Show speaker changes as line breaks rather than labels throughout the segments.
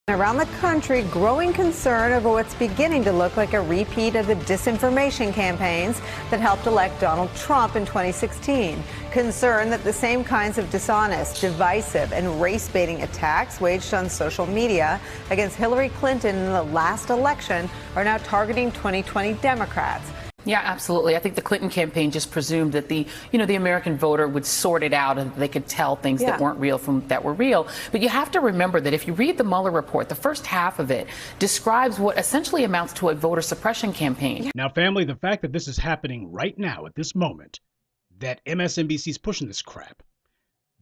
Around the country, growing concern over what's beginning to look like a repeat of the disinformation campaigns that helped elect Donald Trump in 2016. Concern that the same kinds of dishonest, divisive, and race-baiting attacks waged on social media against Hillary Clinton in the last election are now targeting 2020 Democrats.
Yeah, absolutely. I think the Clinton campaign just presumed that the American voter would sort it out and they could tell things that weren't real from that were real. But you have to remember that if you read the Mueller report, the first half of it describes what essentially amounts to a voter suppression campaign.
Now, family, the fact that this is happening right now at this moment, that MSNBC is pushing this crap,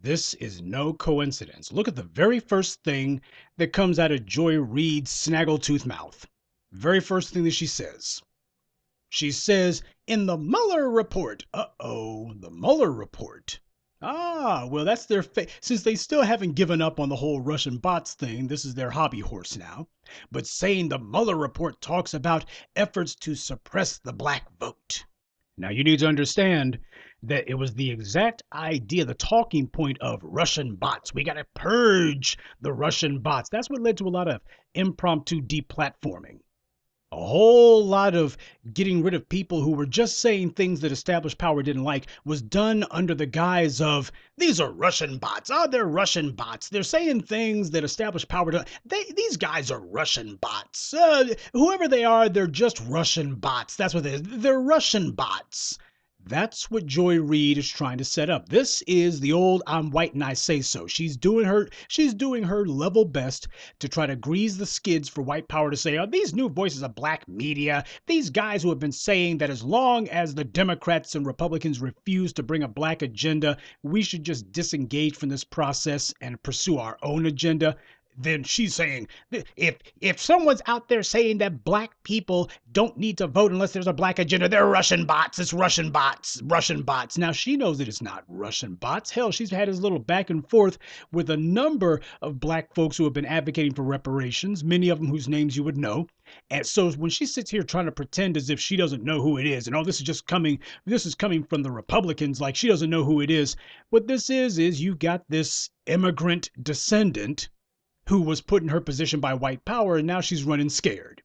this is no coincidence. Look at the very first thing that comes out of Joy Reid's snaggletooth mouth. Very first thing that she says. She says, in the Mueller report. The Mueller report. Well, that's their since they still haven't given up on the whole Russian bots thing, this is their hobby horse now. But saying the Mueller report talks about efforts to suppress the black vote. Now, you need to understand that it was the exact idea, the talking point of Russian bots. We got to purge the Russian bots. That's what led to a lot of impromptu deplatforming. A whole lot of getting rid of people who were just saying things that established power didn't like was done under the guise of, these are Russian bots. They're Russian bots. They're saying things that established power don't. These guys are Russian bots. Whoever they are, they're just Russian bots. That's what they are. They're Russian bots. That's what Joy Reid is trying to set up. This is the old I'm white and I say so. She's doing her level best to try to grease the skids for white power to say, these new voices of black media, these guys who have been saying that as long as the Democrats and Republicans refuse to bring a black agenda, we should just disengage from this process and pursue our own agenda. Then she's saying, if someone's out there saying that black people don't need to vote unless there's a black agenda, they're Russian bots. It's Russian bots, Russian bots. Now, she knows that it's not Russian bots. Hell, she's had this little back and forth with a number of black folks who have been advocating for reparations, many of them whose names you would know. And so when she sits here trying to pretend as if she doesn't know who it is, and this is coming from the Republicans, like she doesn't know who it is. What this is you've got this immigrant descendant who was put in her position by white power, and now she's running scared.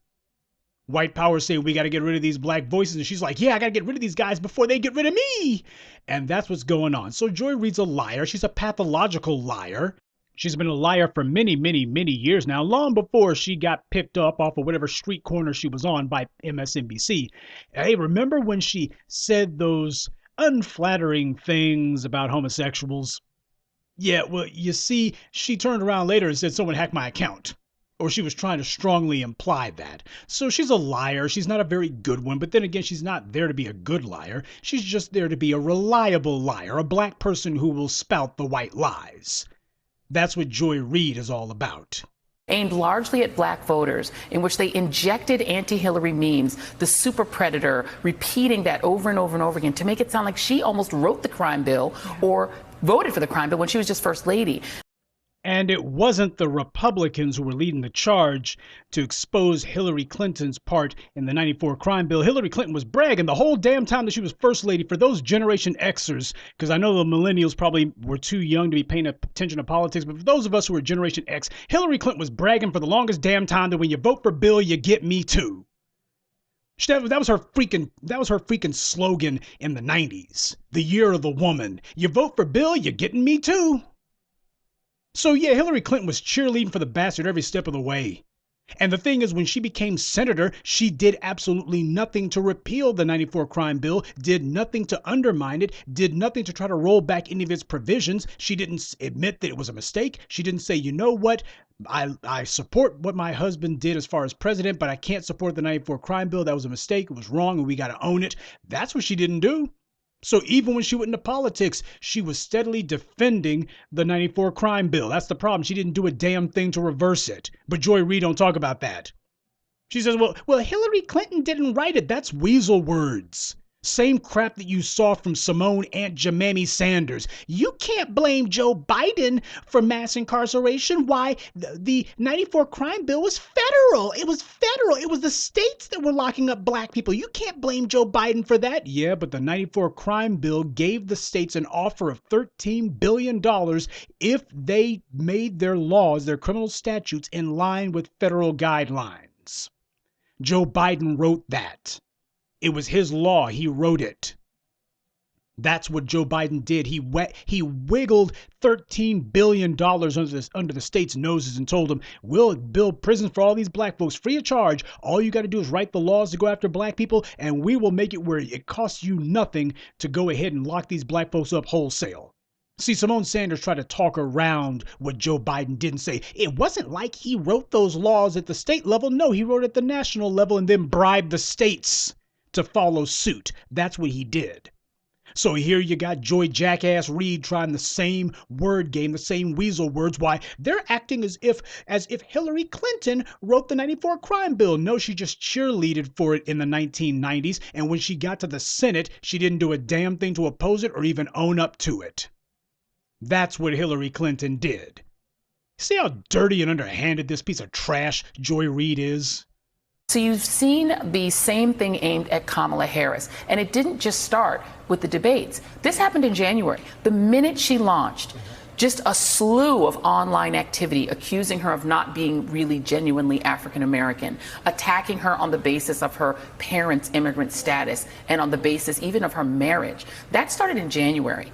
White power saying, we got to get rid of these black voices, and she's like, yeah, I got to get rid of these guys before they get rid of me. And that's what's going on. So Joy Reid's a liar. She's a pathological liar. She's been a liar for many, many, many years now, long before she got picked up off of whatever street corner she was on by MSNBC. Hey, remember when she said those unflattering things about homosexuals? Yeah, well, you see, she turned around later and said someone hacked my account. Or she was trying to strongly imply that. So she's a liar. She's not a very good one. But then again, she's not there to be a good liar. She's just there to be a reliable liar, a black person who will spout the white lies. That's what Joy Reid is all about.
Aimed largely at black voters, in which they injected anti-Hillary memes, the super predator, repeating that over and over and over again to make it sound like she almost wrote the crime bill or voted for the crime bill when she was just first lady.
And it wasn't the Republicans who were leading the charge to expose Hillary Clinton's part in the '94 crime bill. Hillary Clinton was bragging the whole damn time that she was first lady. For those Generation Xers, because I know the millennials probably were too young to be paying attention to politics, but for those of us who are Generation X, Hillary Clinton was bragging for the longest damn time that when you vote for Bill, you get me too. That was her freaking slogan in the 90s. The year of the woman. You vote for Bill, you're getting me too. So yeah, Hillary Clinton was cheerleading for the bastard every step of the way. And the thing is, when she became senator, she did absolutely nothing to repeal the '94 crime bill, did nothing to undermine it, did nothing to try to roll back any of its provisions. She didn't admit that it was a mistake. She didn't say, you know what, I support what my husband did as far as president, but I can't support the '94 crime bill. That was a mistake. It was wrong, and we got to own it. That's what she didn't do. So even when she went into politics, she was steadily defending the '94 crime bill. That's the problem. She didn't do a damn thing to reverse it. But Joy Reid don't talk about that. She says, well, Hillary Clinton didn't write it. That's weasel words. Same crap that you saw from Simone Aunt Jemima Sanders. You can't blame Joe Biden for mass incarceration. Why? The 94 crime bill was federal. It was federal. It was the states that were locking up black people. You can't blame Joe Biden for that. Yeah, but the 94 crime bill gave the states an offer of $13 billion if they made their laws, their criminal statutes, in line with federal guidelines. Joe Biden wrote that. It was his law. He wrote it. That's what Joe Biden did. He wiggled $13 billion under the state's noses and told them, we'll build prisons for all these black folks free of charge. All you got to do is write the laws to go after black people, and we will make it where it costs you nothing to go ahead and lock these black folks up wholesale. See, Simone Sanders tried to talk around what Joe Biden didn't say. It wasn't like he wrote those laws at the state level. No, he wrote at the national level and then bribed the states to follow suit. That's what he did. So here you got Joy Jackass Reid trying the same word game, the same weasel words. Why? They're acting as if Hillary Clinton wrote the 94 crime bill. No, she just cheerleaded for it in the 1990s. And when she got to the Senate, she didn't do a damn thing to oppose it or even own up to it. That's what Hillary Clinton did. See how dirty and underhanded this piece of trash Joy Reid is?
So you've seen the same thing aimed at Kamala Harris, and it didn't just start with the debates. This happened in January. The minute she launched, just a slew of online activity accusing her of not being really genuinely African American, attacking her on the basis of her parents' immigrant status and on the basis even of her marriage. That started in January.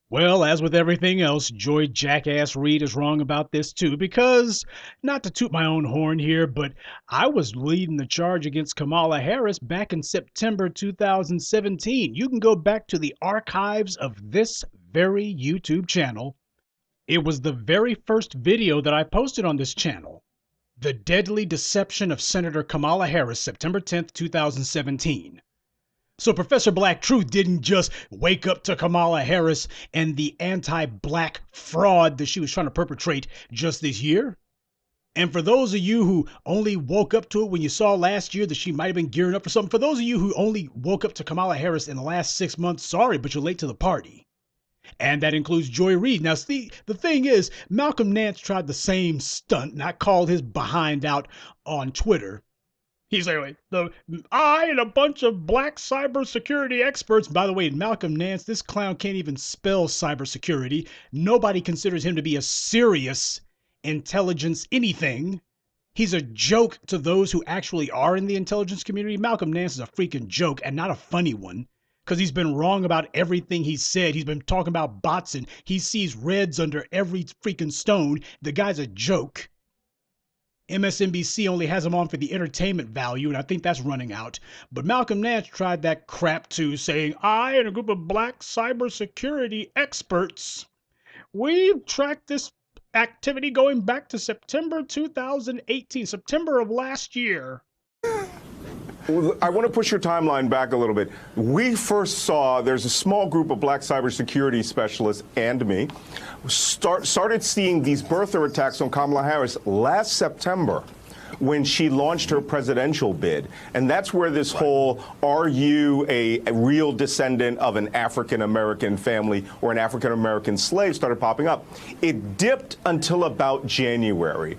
Well, as with everything else, Joy Jackass Reid is wrong about this too, because, not to toot my own horn here, but I was leading the charge against Kamala Harris back in September 2017. You can go back to the archives of this very YouTube channel. It was the very first video that I posted on this channel. The Deadly Deception of Senator Kamala Harris, September 10th, 2017. So Professor Black Truth didn't just wake up to Kamala Harris and the anti-black fraud that she was trying to perpetrate just this year. And for those of you who only woke up to it when you saw last year that she might have been gearing up for something, for those of you who only woke up to Kamala Harris in the last 6 months, sorry, but you're late to the party. And that includes Joy Reid. Now, see, the thing is, Malcolm Nance tried the same stunt, and I called his behind out on Twitter. He's like, I and a bunch of black cybersecurity experts. By the way, Malcolm Nance, this clown can't even spell cybersecurity. Nobody considers him to be a serious intelligence anything. He's a joke to those who actually are in the intelligence community. Malcolm Nance is a freaking joke, and not a funny one, because he's been wrong about everything he's said. He's been talking about bots, and he sees reds under every freaking stone. The guy's a joke. MSNBC only has him on for the entertainment value, and I think that's running out. But Malcolm Nance tried that crap too, saying, I and a group of black cybersecurity experts, we've tracked this activity going back to September 2018, September of last year.
I want to push your timeline back a little bit. We first saw there's a small group of black cybersecurity specialists and me started seeing these birther attacks on Kamala Harris last September when she launched her presidential bid. And that's where this whole, are you a real descendant of an African-American family or an African-American slave started popping up. It dipped until about January.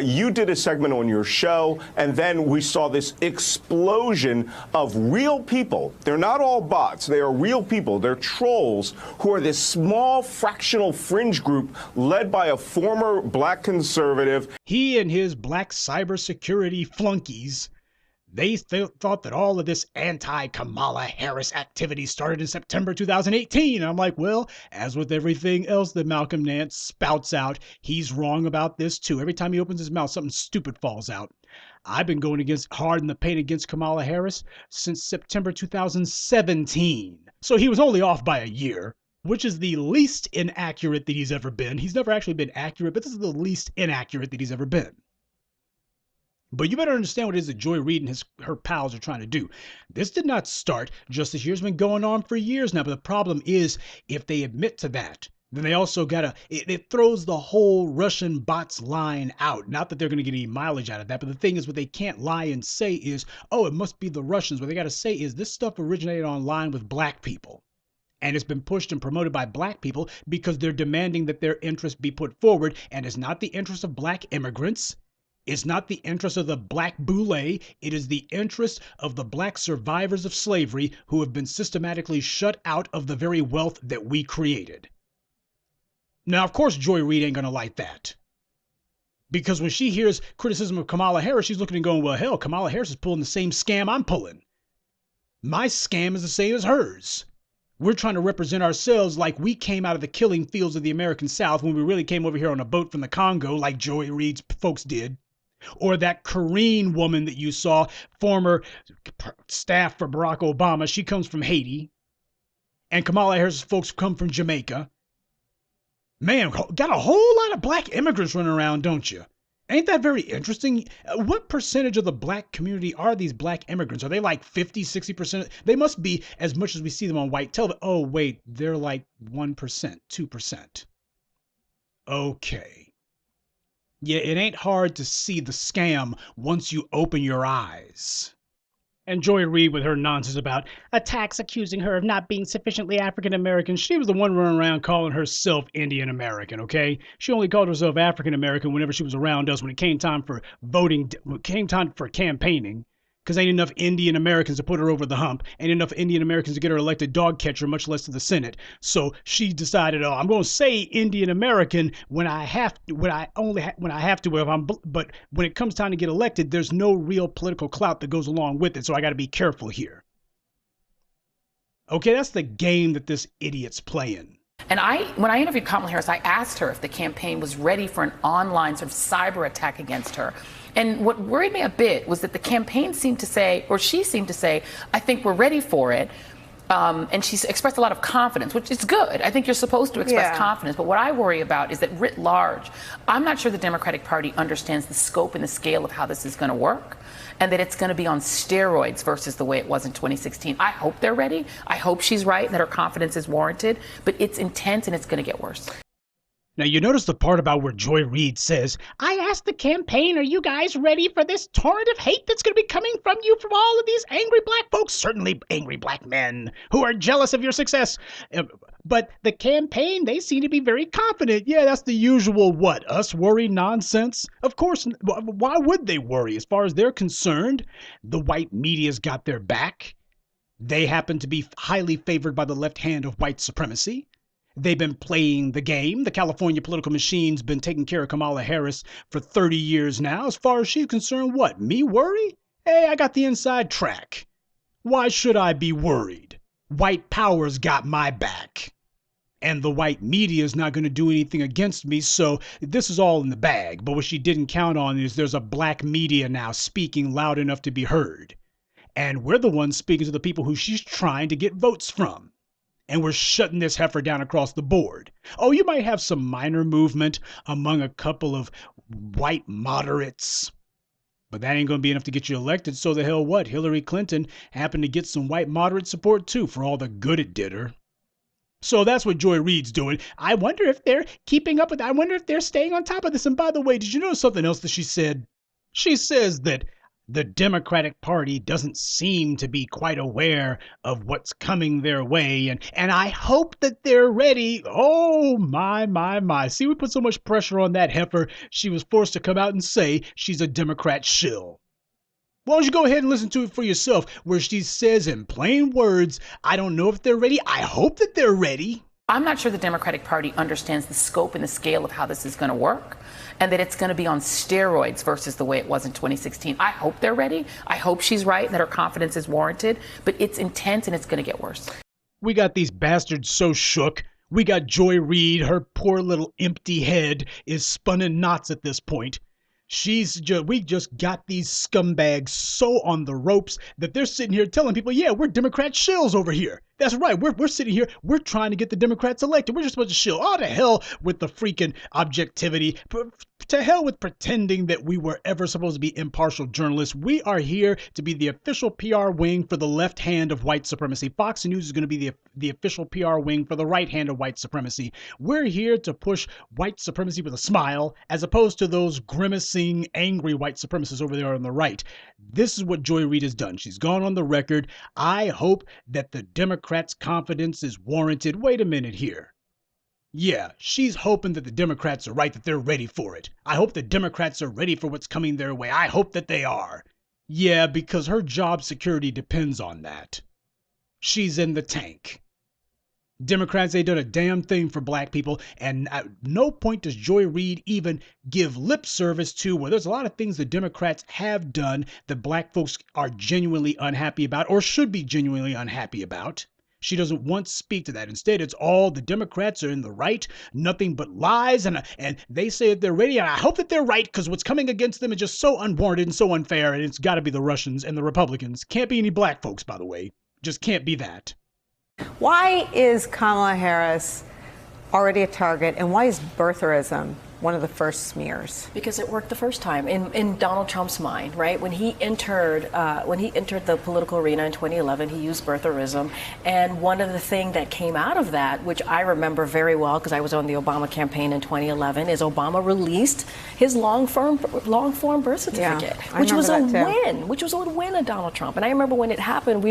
You did a segment on your show, and then we saw this explosion of real people. They're not all bots. They are real people. They're trolls who are this small fractional fringe group led by a former black conservative.
He and his black cybersecurity flunkies, they thought that all of this anti-Kamala Harris activity started in September 2018. I'm like, well, as with everything else that Malcolm Nance spouts out, he's wrong about this too. Every time he opens his mouth, something stupid falls out. I've been going hard in the paint against Kamala Harris since September 2017. So he was only off by a year, which is the least inaccurate that he's ever been. He's never actually been accurate, but this is the least inaccurate that he's ever been. But you better understand what it is that Joy Reid and her pals are trying to do. This did not start just this year. It's been going on for years now. But the problem is, if they admit to that, Then they also it throws the whole Russian bots line out. Not that they're going to get any mileage out of that, but the thing is, what they can't lie and say is, oh, it must be the Russians. What they got to say is this stuff originated online with black people. And it's been pushed and promoted by black people because they're demanding that their interests be put forward. And it's not the interest of black immigrants. It's not the interest of the black boule. It is the interest of the black survivors of slavery who have been systematically shut out of the very wealth that we created. Now, of course, Joy Reid ain't going to like that. Because when she hears criticism of Kamala Harris, she's looking and going, well, hell, Kamala Harris is pulling the same scam I'm pulling. My scam is the same as hers. We're trying to represent ourselves like we came out of the killing fields of the American South when we really came over here on a boat from the Congo like Joy Reid's folks did. Or that Karine woman that you saw, former staff for Barack Obama. She comes from Haiti. And Kamala Harris's folks come from Jamaica. Man, got a whole lot of black immigrants running around, don't you? Ain't that very interesting? What percentage of the black community are these black immigrants? Are they like 50, 60%? They must be as much as we see them on white television. Oh, wait, they're like 1%, 2%. Okay. Yeah, it ain't hard to see the scam once you open your eyes. And Joy Reid with her nonsense about attacks accusing her of not being sufficiently African American. She was the one running around calling herself Indian American, okay? She only called herself African American whenever she was around us when it came time for voting, when it came time for campaigning. Because ain't enough Indian Americans to put her over the hump. Ain't enough Indian Americans to get her elected dog catcher, much less to the Senate. So she decided, oh, I'm going to say Indian American when I have to, but when it comes time to get elected, there's no real political clout that goes along with it. So I got to be careful here. Okay, that's the game that this idiot's playing.
And when I interviewed Kamala Harris, I asked her if the campaign was ready for an online sort of cyber attack against her. And what worried me a bit was that the campaign seemed to say, or she seemed to say, I think we're ready for it. And she expressed a lot of confidence, which is good. I think you're supposed to express confidence. But what I worry about is that writ large, I'm not sure the Democratic Party understands the scope and the scale of how this is going to work, and that it's going to be on steroids versus the way it was in 2016. I hope they're ready. I hope she's right and that her confidence is warranted. But it's intense and it's going to get worse.
Now, you notice the part about where Joy Reid says, I asked the campaign, are you guys ready for this torrent of hate that's going to be coming from you from all of these angry black folks? Certainly angry black men who are jealous of your success. But the campaign, they seem to be very confident. Yeah, that's the usual what? Us worry nonsense? Of course, why would they worry? As far as they're concerned, the white media's got their back. They happen to be highly favored by the left hand of white supremacy. They've been playing the game. The California political machine's been taking care of Kamala Harris for 30 years now. As far as she's concerned, what? Me worry? Hey, I got the inside track. Why should I be worried? White power's got my back. And the white media is not going to do anything against me, so this is all in the bag. But what she didn't count on is there's a black media now speaking loud enough to be heard. And we're the ones speaking to the people who she's trying to get votes from. And we're shutting this heifer down across the board. Oh, you might have some minor movement among a couple of white moderates, but that ain't going to be enough to get you elected. So the hell what? Hillary Clinton happened to get some white moderate support too for all the good it did her. So that's what Joy Reid's doing. I wonder if they're keeping up with it. I wonder if they're staying on top of this. And by the way, did you notice something else that she said? She says that the Democratic Party doesn't seem to be quite aware of what's coming their way. And I hope that they're ready. Oh, my. See, we put so much pressure on that heifer, she was forced to come out and say she's a Democrat shill. Why don't you go ahead and listen to it for yourself, where she says in plain words, I don't know if they're ready. I hope that they're ready.
I'm not sure the Democratic Party understands the scope and the scale of how this is going to work, and that it's going to be on steroids versus the way it was in 2016. I hope they're ready. I hope she's right and that her confidence is warranted, but it's intense and it's going to get worse.
We got these bastards so shook. We got Joy Reid. Her poor little empty head is spun in knots at this point. We just got these scumbags so on the ropes that they're sitting here telling people, yeah, we're Democrat shills over here. That's right. We're sitting here. We're trying to get the Democrats elected. We're just supposed to shill. Oh, to hell with the freaking objectivity. To hell with pretending that we were ever supposed to be impartial journalists. We are here to be the official PR wing for the left hand of white supremacy. Fox News is going to be the official PR wing for the right hand of white supremacy. We're here to push white supremacy with a smile, as opposed to those grimacing, angry white supremacists over there on the right. This is what Joy Reid has done. She's gone on the record. I hope that the Democrats' confidence is warranted. Wait a minute here. Yeah, she's hoping that the Democrats are right, that they're ready for it. I hope the Democrats are ready for what's coming their way. I hope that they are. Yeah, because her job security depends on that. She's in the tank. Democrats ain't done a damn thing for black people, and at no point does Joy Reid even give lip service to, well, there's a lot of things the Democrats have done that black folks are genuinely unhappy about, or should be genuinely unhappy about. She doesn't once speak to that. Instead, it's all the Democrats are in the right, nothing but lies, and they say that they're ready, and I hope that they're right, because what's coming against them is just so unwarranted and so unfair, and it's got to be the Russians and the Republicans. Can't be any black folks, by the way. Just can't be that.
Why is Kamala Harris already a target, and why is birtherism one of the first smears?
Because it worked the first time in Donald Trump's mind, right? When he entered the political arena in 2011, he used birtherism, and one of the things that came out of that, which I remember very well because I was on the Obama campaign in 2011, is Obama released his long form birth certificate, which was a win of Donald Trump. And I remember when it happened,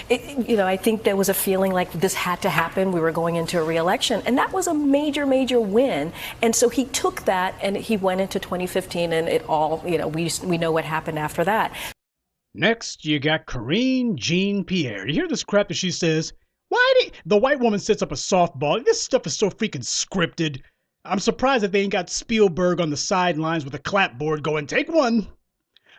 I think there was a feeling like this had to happen. We were going into a re-election, and that was a major win. And so he took that and he went into 2015, and it all, we know what happened after that.
Next, you got Karine Jean-Pierre. You hear this crap that she says? The white woman sets up a softball. This stuff is so freaking scripted. I'm surprised that they ain't got Spielberg on the sidelines with a clapboard going, take one.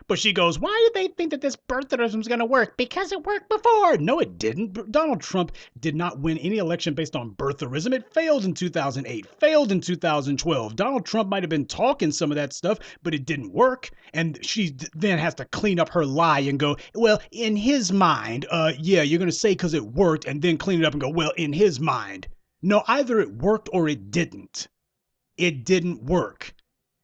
But she goes, why did they think that this birtherism is going to work? Because it worked before. No, it didn't. Donald Trump did not win any election based on birtherism. It failed in 2008, failed in 2012. Donald Trump might have been talking some of that stuff, but it didn't work. And she then has to clean up her lie and go, well, in his mind, yeah, you're going to say because it worked and then clean it up and go, well, in his mind. No, either it worked or it didn't. It didn't work.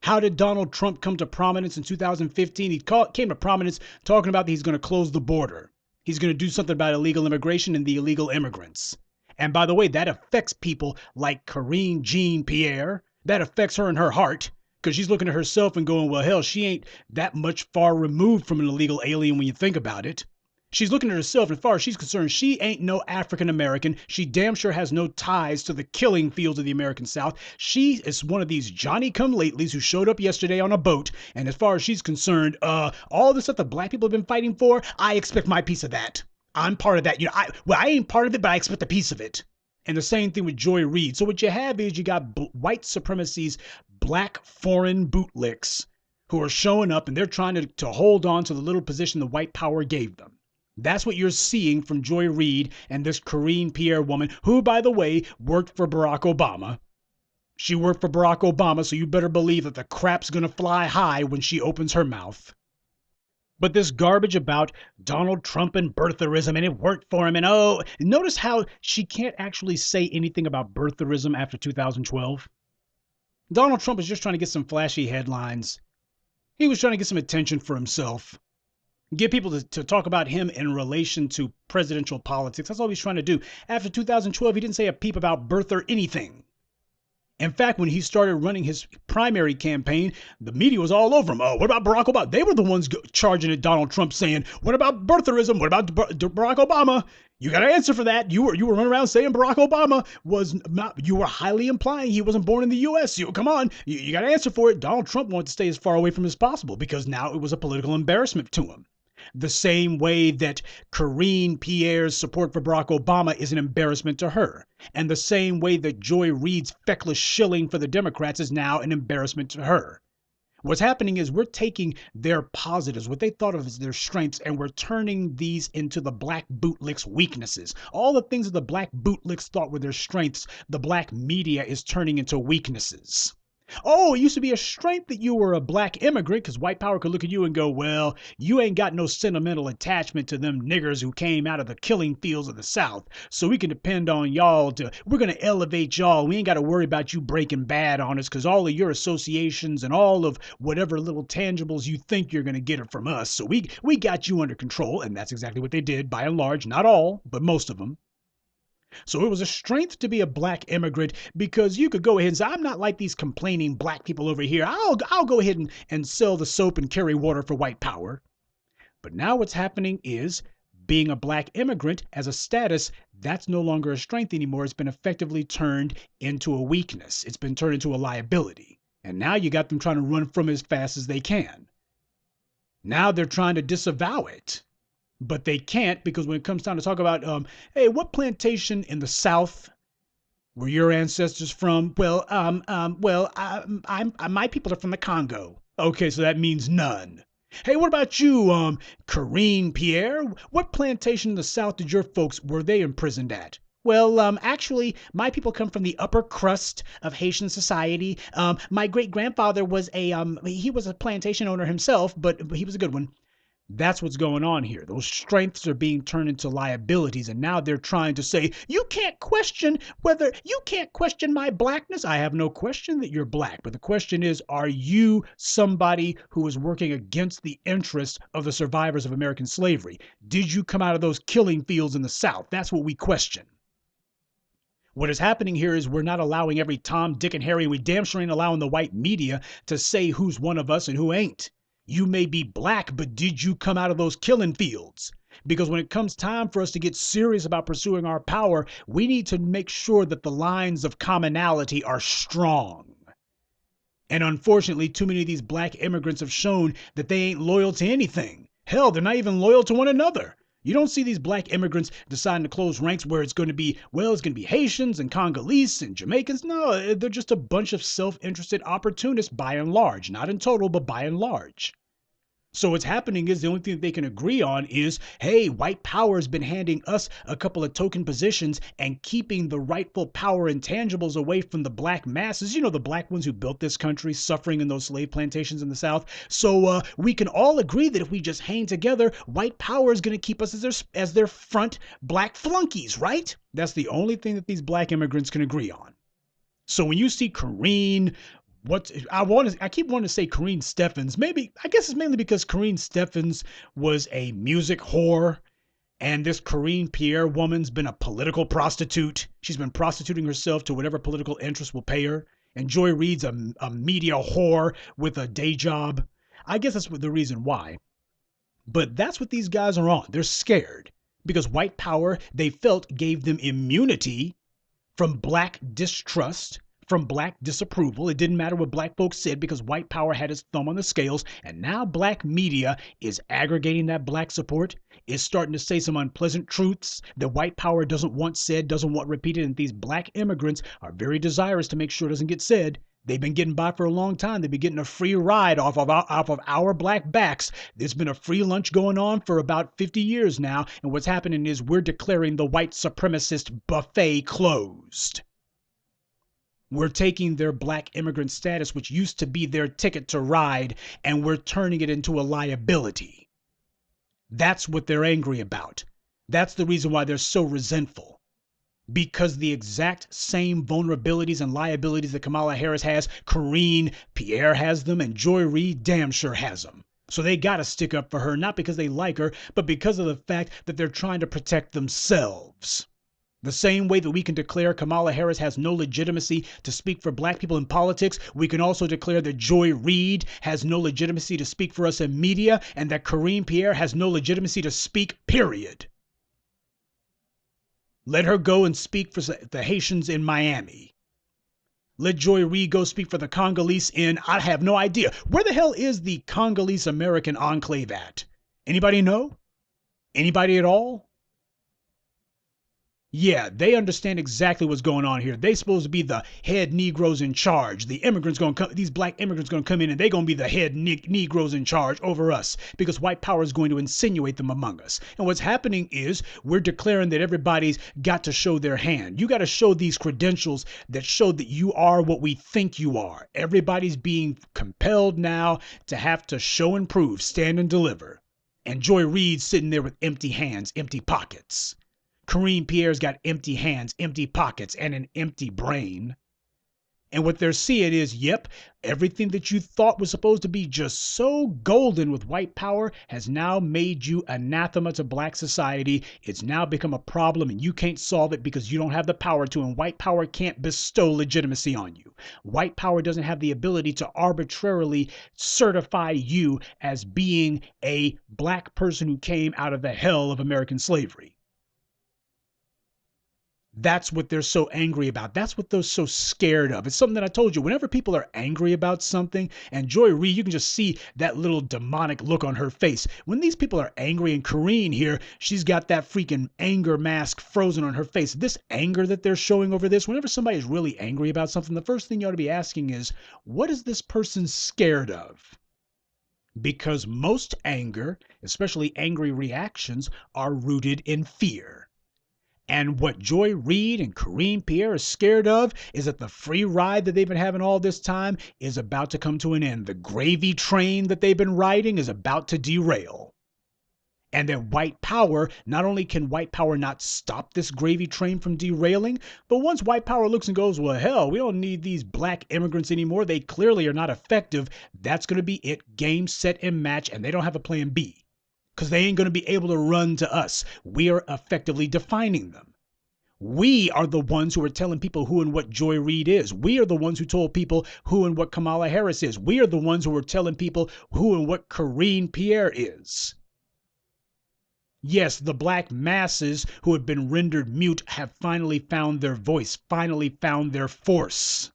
How did Donald Trump come to prominence in 2015? He came to prominence talking about that he's going to close the border. He's going to do something about illegal immigration and the illegal immigrants. And by the way, that affects people like Karine Jean-Pierre. That affects her in her heart because she's looking at herself and going, well, hell, she ain't that much far removed from an illegal alien when you think about it. She's looking at herself, and as far as she's concerned, she ain't no African American. She damn sure has no ties to the killing fields of the American South. She is one of these Johnny-come-latelys who showed up yesterday on a boat, and as far as she's concerned, all the stuff that black people have been fighting for, I expect my piece of that. I'm part of that. I ain't part of it, but I expect a piece of it. And the same thing with Joy Reid. So what you have is you got white supremacy's black foreign bootlicks who are showing up, and they're trying to hold on to the little position the white power gave them. That's what you're seeing from Joy Reid and this Karine Pierre woman, who, by the way, worked for Barack Obama. She worked for Barack Obama, so you better believe that the crap's going to fly high when she opens her mouth. But this garbage about Donald Trump and birtherism, and it worked for him, and notice how she can't actually say anything about birtherism after 2012. Donald Trump was just trying to get some flashy headlines. He was trying to get some attention for himself. Get people to talk about him in relation to presidential politics. That's all he's trying to do. After 2012, he didn't say a peep about birth or anything. In fact, when he started running his primary campaign, the media was all over him. Oh, what about Barack Obama? They were the ones charging at Donald Trump saying, what about birtherism? What about Barack Obama? You got to answer for that. You were running around saying Barack Obama was not, you were highly implying he wasn't born in the U.S. Come on, you got to answer for it. Donald Trump wanted to stay as far away from as possible because now it was a political embarrassment to him. The same way that Karine Pierre's support for Barack Obama is an embarrassment to her. And the same way that Joy Reid's feckless shilling for the Democrats is now an embarrassment to her. What's happening is we're taking their positives, what they thought of as their strengths, and we're turning these into the black bootlicks' weaknesses. All the things that the black bootlicks thought were their strengths, the black media is turning into weaknesses. Oh, it used to be a strength that you were a black immigrant because white power could look at you and go, well, you ain't got no sentimental attachment to them niggers who came out of the killing fields of the South. So we can depend on y'all we're going to elevate y'all. We ain't got to worry about you breaking bad on us because all of your associations and all of whatever little tangibles you think you're going to get are from us. So we got you under control. And that's exactly what they did by and large. Not all, but most of them. So it was a strength to be a black immigrant because you could go ahead and say, I'm not like these complaining black people over here. I'll go ahead and sell the soap and carry water for white power. But now what's happening is being a black immigrant as a status, that's no longer a strength anymore. It's been effectively turned into a weakness. It's been turned into a liability. And now you got them trying to run from it as fast as they can. Now they're trying to disavow it. But they can't because when it comes time to talk about, hey, what plantation in the South were your ancestors from? Well, my people are from the Congo. Okay, so that means none. Hey, what about you, Corinne Pierre? What plantation in the South did your folks, were they imprisoned at? Well, actually, my people come from the upper crust of Haitian society. My great-grandfather was he was a plantation owner himself, but he was a good one. That's what's going on here. Those strengths are being turned into liabilities, and now they're trying to say, you can't question my blackness. I have no question that you're black, but the question is, are you somebody who is working against the interests of the survivors of American slavery? Did you come out of those killing fields in the South? That's what we question. What is happening here is we're not allowing every Tom, Dick, and Harry, and we damn sure ain't allowing the white media to say who's one of us and who ain't. You may be black, but did you come out of those killing fields? Because when it comes time for us to get serious about pursuing our power, we need to make sure that the lines of commonality are strong. And unfortunately, too many of these black immigrants have shown that they ain't loyal to anything. Hell, they're not even loyal to one another. You don't see these black immigrants deciding to close ranks where it's going to be, well, it's going to be Haitians and Congolese and Jamaicans. No, they're just a bunch of self-interested opportunists by and large. Not in total, but by and large. So what's happening is the only thing that they can agree on is, hey, white power has been handing us a couple of token positions and keeping the rightful power intangibles away from the black masses. You know, the black ones who built this country, suffering in those slave plantations in the South. So we can all agree that if we just hang together, white power is going to keep us as their front black flunkies, right? That's the only thing that these black immigrants can agree on. So when you see Corinne, I keep wanting to say Corinne Steffens. Maybe, I guess it's mainly because Corinne Steffens was a music whore, and this Corinne Pierre woman's been a political prostitute. She's been prostituting herself to whatever political interest will pay her. And Joy Reid's a media whore with a day job. I guess that's the reason why. But that's what these guys are on. They're scared because white power, they felt, gave them immunity from black distrust, from black disapproval. It didn't matter what black folks said because white power had its thumb on the scales. And now black media is aggregating that black support, is starting to say some unpleasant truths that white power doesn't want said, doesn't want repeated. And these black immigrants are very desirous to make sure it doesn't get said. They've been getting by for a long time. They've been getting a free ride off of our black backs. There's been a free lunch going on for about 50 years now. And what's happening is we're declaring the white supremacist buffet closed. We're taking their black immigrant status, which used to be their ticket to ride, and we're turning it into a liability. That's what they're angry about. That's the reason why they're so resentful. Because the exact same vulnerabilities and liabilities that Kamala Harris has, Corinne Pierre has them, and Joy Reid damn sure has them. So they got to stick up for her, not because they like her, but because of the fact that they're trying to protect themselves. The same way that we can declare Kamala Harris has no legitimacy to speak for black people in politics, we can also declare that Joy Reid has no legitimacy to speak for us in media, and that Corinne Pierre has no legitimacy to speak, period. Let her go and speak for the Haitians in Miami. Let Joy Reid go speak for the Congolese in, I have no idea. Where the hell is the Congolese American enclave at? Anybody know? Anybody at all? Yeah, they understand exactly what's going on here. They supposed to be the head Negroes in charge. The immigrants gonna come, these black immigrants gonna come in and they gonna be the head Negroes in charge over us because white power is going to insinuate them among us. And what's happening is we're declaring that everybody's got to show their hand. You got to show these credentials that show that you are what we think you are. Everybody's being compelled now to have to show and prove, stand and deliver. And Joy Reid's sitting there with empty hands, empty pockets. Karine Pierre's got empty hands, empty pockets, and an empty brain. And what they're seeing is, yep, everything that you thought was supposed to be just so golden with white power has now made you anathema to black society. It's now become a problem and you can't solve it because you don't have the power to, and white power can't bestow legitimacy on you. White power doesn't have the ability to arbitrarily certify you as being a black person who came out of the hell of American slavery. That's what they're so angry about. That's what they're so scared of. It's something that I told you. Whenever people are angry about something, and Joy Reid, you can just see that little demonic look on her face. When these people are angry, and Karine here, she's got that freaking anger mask frozen on her face. This anger that they're showing over this, whenever somebody is really angry about something, the first thing you ought to be asking is, what is this person scared of? Because most anger, especially angry reactions, are rooted in fear. And what Joy Reid and Karine Pierre are scared of is that the free ride that they've been having all this time is about to come to an end. The gravy train that they've been riding is about to derail. And that white power, not only can white power not stop this gravy train from derailing, but once white power looks and goes, well, hell, we don't need these black immigrants anymore. They clearly are not effective. That's going to be it. Game, set, and match. And they don't have a plan B. Because they ain't going to be able to run to us. We are effectively defining them. We are the ones who are telling people who and what Joy Reid is. We are the ones who told people who and what Kamala Harris is. We are the ones who are telling people who and what Karine Pierre is. Yes, the black masses who have been rendered mute have finally found their voice, finally found their force.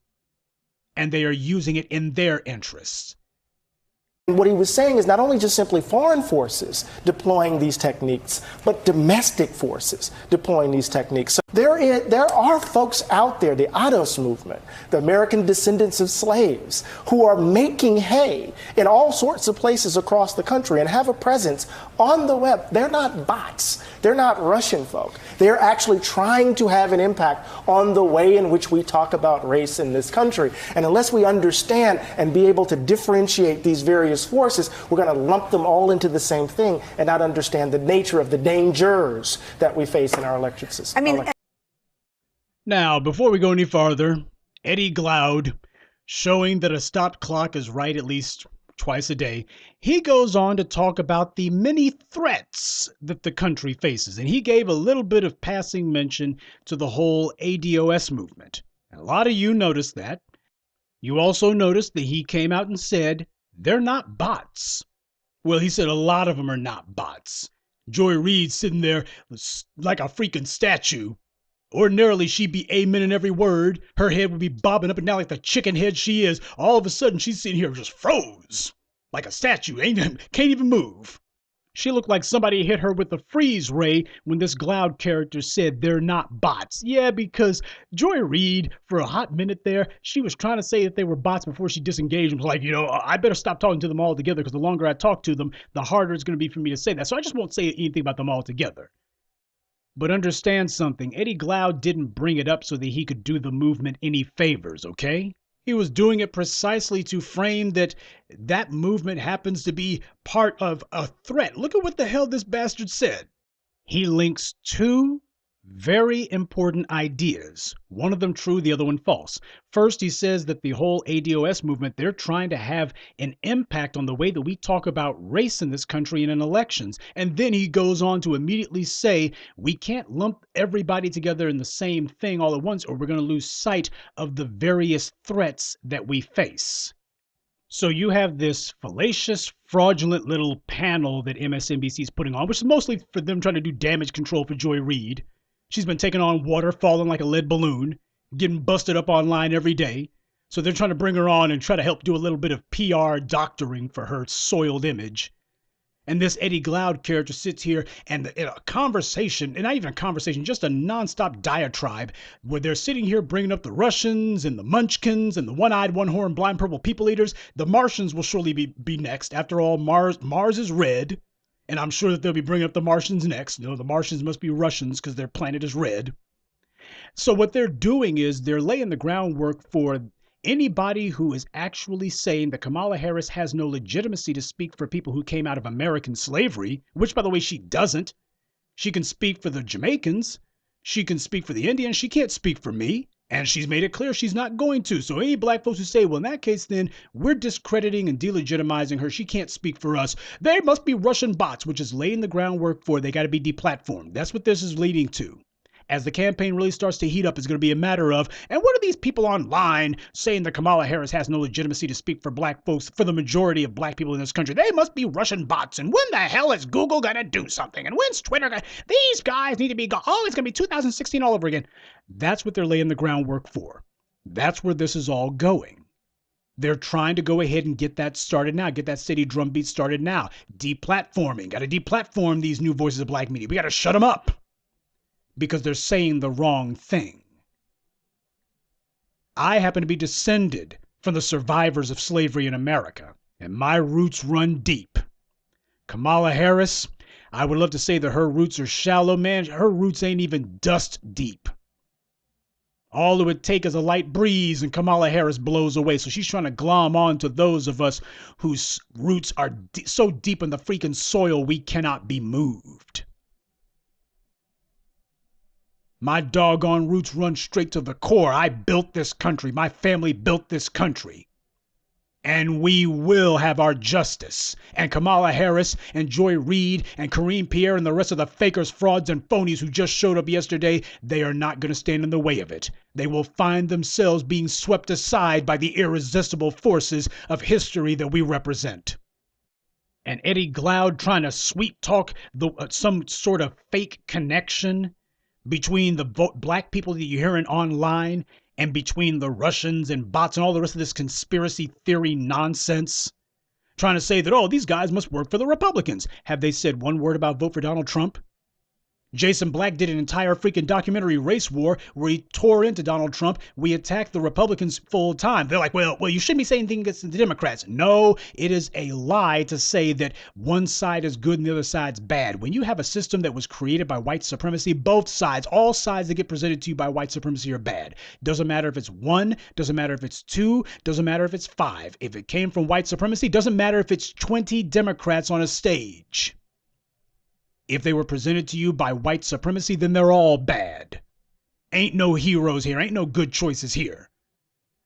And they are using it in their interests.
What he was saying is not only just simply foreign forces deploying these techniques, but domestic forces deploying these techniques. So there are folks out there, the ADOS movement, the American descendants of slaves, who are making hay in all sorts of places across the country and have a presence on the web. They're not bots. They're not Russian folk. They're actually trying to have an impact on the way in which we talk about race in this country. And unless we understand and be able to differentiate these various forces, we're going to lump them all into the same thing and not understand the nature of the dangers that we face in our electric system.
Now, before we go any farther, Eddie Glaude, showing that a stopped clock is right at least twice a day, he goes on to talk about the many threats that the country faces. And he gave a little bit of passing mention to the whole ADOS movement. And a lot of you noticed that. You also noticed that he came out and said, they're not bots. Well, he said a lot of them are not bots. Joy Reid sitting there like a freaking statue. Ordinarily, she'd be amening every word. Her head would be bobbing up and down like the chicken head she is. All of a sudden, she's sitting here just froze like a statue. Can't even move. She looked like somebody hit her with a freeze ray when this Glaude character said they're not bots. Yeah, because Joy Reid, for a hot minute there, she was trying to say that they were bots before she disengaged. It was like, I better stop talking to them all together because the longer I talk to them, the harder it's going to be for me to say that. So I just won't say anything about them all together. But understand something, Eddie Glaude didn't bring it up so that he could do the movement any favors, okay? He was doing it precisely to frame that movement happens to be part of a threat. Look at what the hell this bastard said. He links two very important ideas. One of them true, the other one false. First, he says that the whole ADOS movement, they're trying to have an impact on the way that we talk about race in this country and in elections. And then he goes on to immediately say, we can't lump everybody together in the same thing all at once, or we're going to lose sight of the various threats that we face. So you have this fallacious, fraudulent little panel that MSNBC is putting on, which is mostly for them trying to do damage control for Joy Reid. She's been taking on water, falling like a lead balloon, getting busted up online every day. So they're trying to bring her on and try to help do a little bit of PR doctoring for her soiled image. And this Eddie Glaude character sits here and in a conversation, and not even a conversation, just a nonstop diatribe where they're sitting here bringing up the Russians and the Munchkins and the one-eyed, one-horned, blind purple people eaters. The Martians will surely be next. After all, Mars is red, and I'm sure that they'll be bringing up the Martians next. The Martians must be Russians because their planet is red. So what they're doing is they're laying the groundwork for anybody who is actually saying that Kamala Harris has no legitimacy to speak for people who came out of American slavery, which, by the way, she doesn't. She can speak for the Jamaicans. She can speak for the Indians. She can't speak for me. And she's made it clear she's not going to. So any black folks who say, well, in that case, then we're discrediting and delegitimizing her. She can't speak for us. They must be Russian bots, which is laying the groundwork for they got to be deplatformed. That's what this is leading to. As the campaign really starts to heat up, it's going to be a matter of, and what are these people online saying that Kamala Harris has no legitimacy to speak for black folks, for the majority of black people in this country? They must be Russian bots. And when the hell is Google going to do something? And when's Twitter going to? These guys need to be gone. Oh, it's going to be 2016 all over again. That's what they're laying the groundwork for. That's where this is all going. They're trying to go ahead and get that started now, get that steady drumbeat started now. Deplatforming. Got to deplatform these new voices of black media. We got to shut them up, because they're saying the wrong thing. I happen to be descended from the survivors of slavery in America, and my roots run deep. Kamala Harris, I would love to say that her roots are shallow, man. Her roots ain't even dust deep. All it would take is a light breeze and Kamala Harris blows away. So she's trying to glom on to those of us whose roots are so deep in the freaking soil we cannot be moved. My doggone roots run straight to the core. I built this country. My family built this country. And we will have our justice. And Kamala Harris and Joy Reid and Kareem Pierre and the rest of the fakers, frauds, and phonies who just showed up yesterday, they are not going to stand in the way of it. They will find themselves being swept aside by the irresistible forces of history that we represent. And Eddie Glaude trying to sweet talk some sort of fake connection between the black people that you're hearing online and between the Russians and bots and all the rest of this conspiracy theory nonsense, trying to say that, oh, these guys must work for the Republicans. Have they said one word about vote for Donald Trump? Jason Black did an entire freaking documentary, Race War, where he tore into Donald Trump. We attacked the Republicans full time. They're like, well, you shouldn't be saying anything against the Democrats. No, it is a lie to say that one side is good and the other side's bad. When you have a system that was created by white supremacy, both sides, all sides that get presented to you by white supremacy are bad. Doesn't matter if it's 1, doesn't matter if it's 2, doesn't matter if it's 5. If it came from white supremacy, doesn't matter if it's 20 Democrats on a stage. If they were presented to you by white supremacy, then they're all bad. Ain't no heroes here. Ain't no good choices here.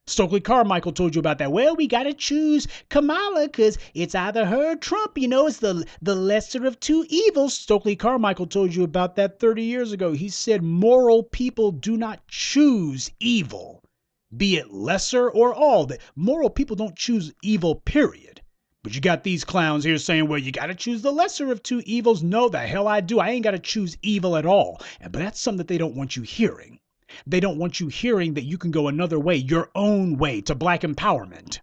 Stokely Carmichael told you about that. Well, we got to choose Kamala because it's either her or Trump. It's the lesser of two evils. Stokely Carmichael told you about that 30 years ago. He said moral people do not choose evil, be it lesser or all. That moral people don't choose evil, period. But you got these clowns here saying, well, you got to choose the lesser of two evils. No, the hell I do. I ain't got to choose evil at all. But that's something that they don't want you hearing. They don't want you hearing that you can go another way, your own way to black empowerment.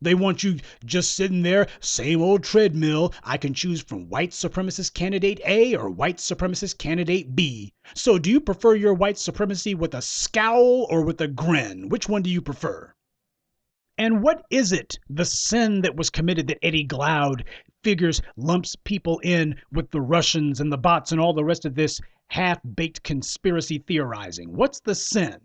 They want you just sitting there, same old treadmill. I can choose from white supremacist candidate A or white supremacist candidate B. So do you prefer your white supremacy with a scowl or with a grin? Which one do you prefer? And what is it, the sin that was committed that Eddie Glaude figures lumps people in with the Russians and the bots and all the rest of this half-baked conspiracy theorizing? What's the sin?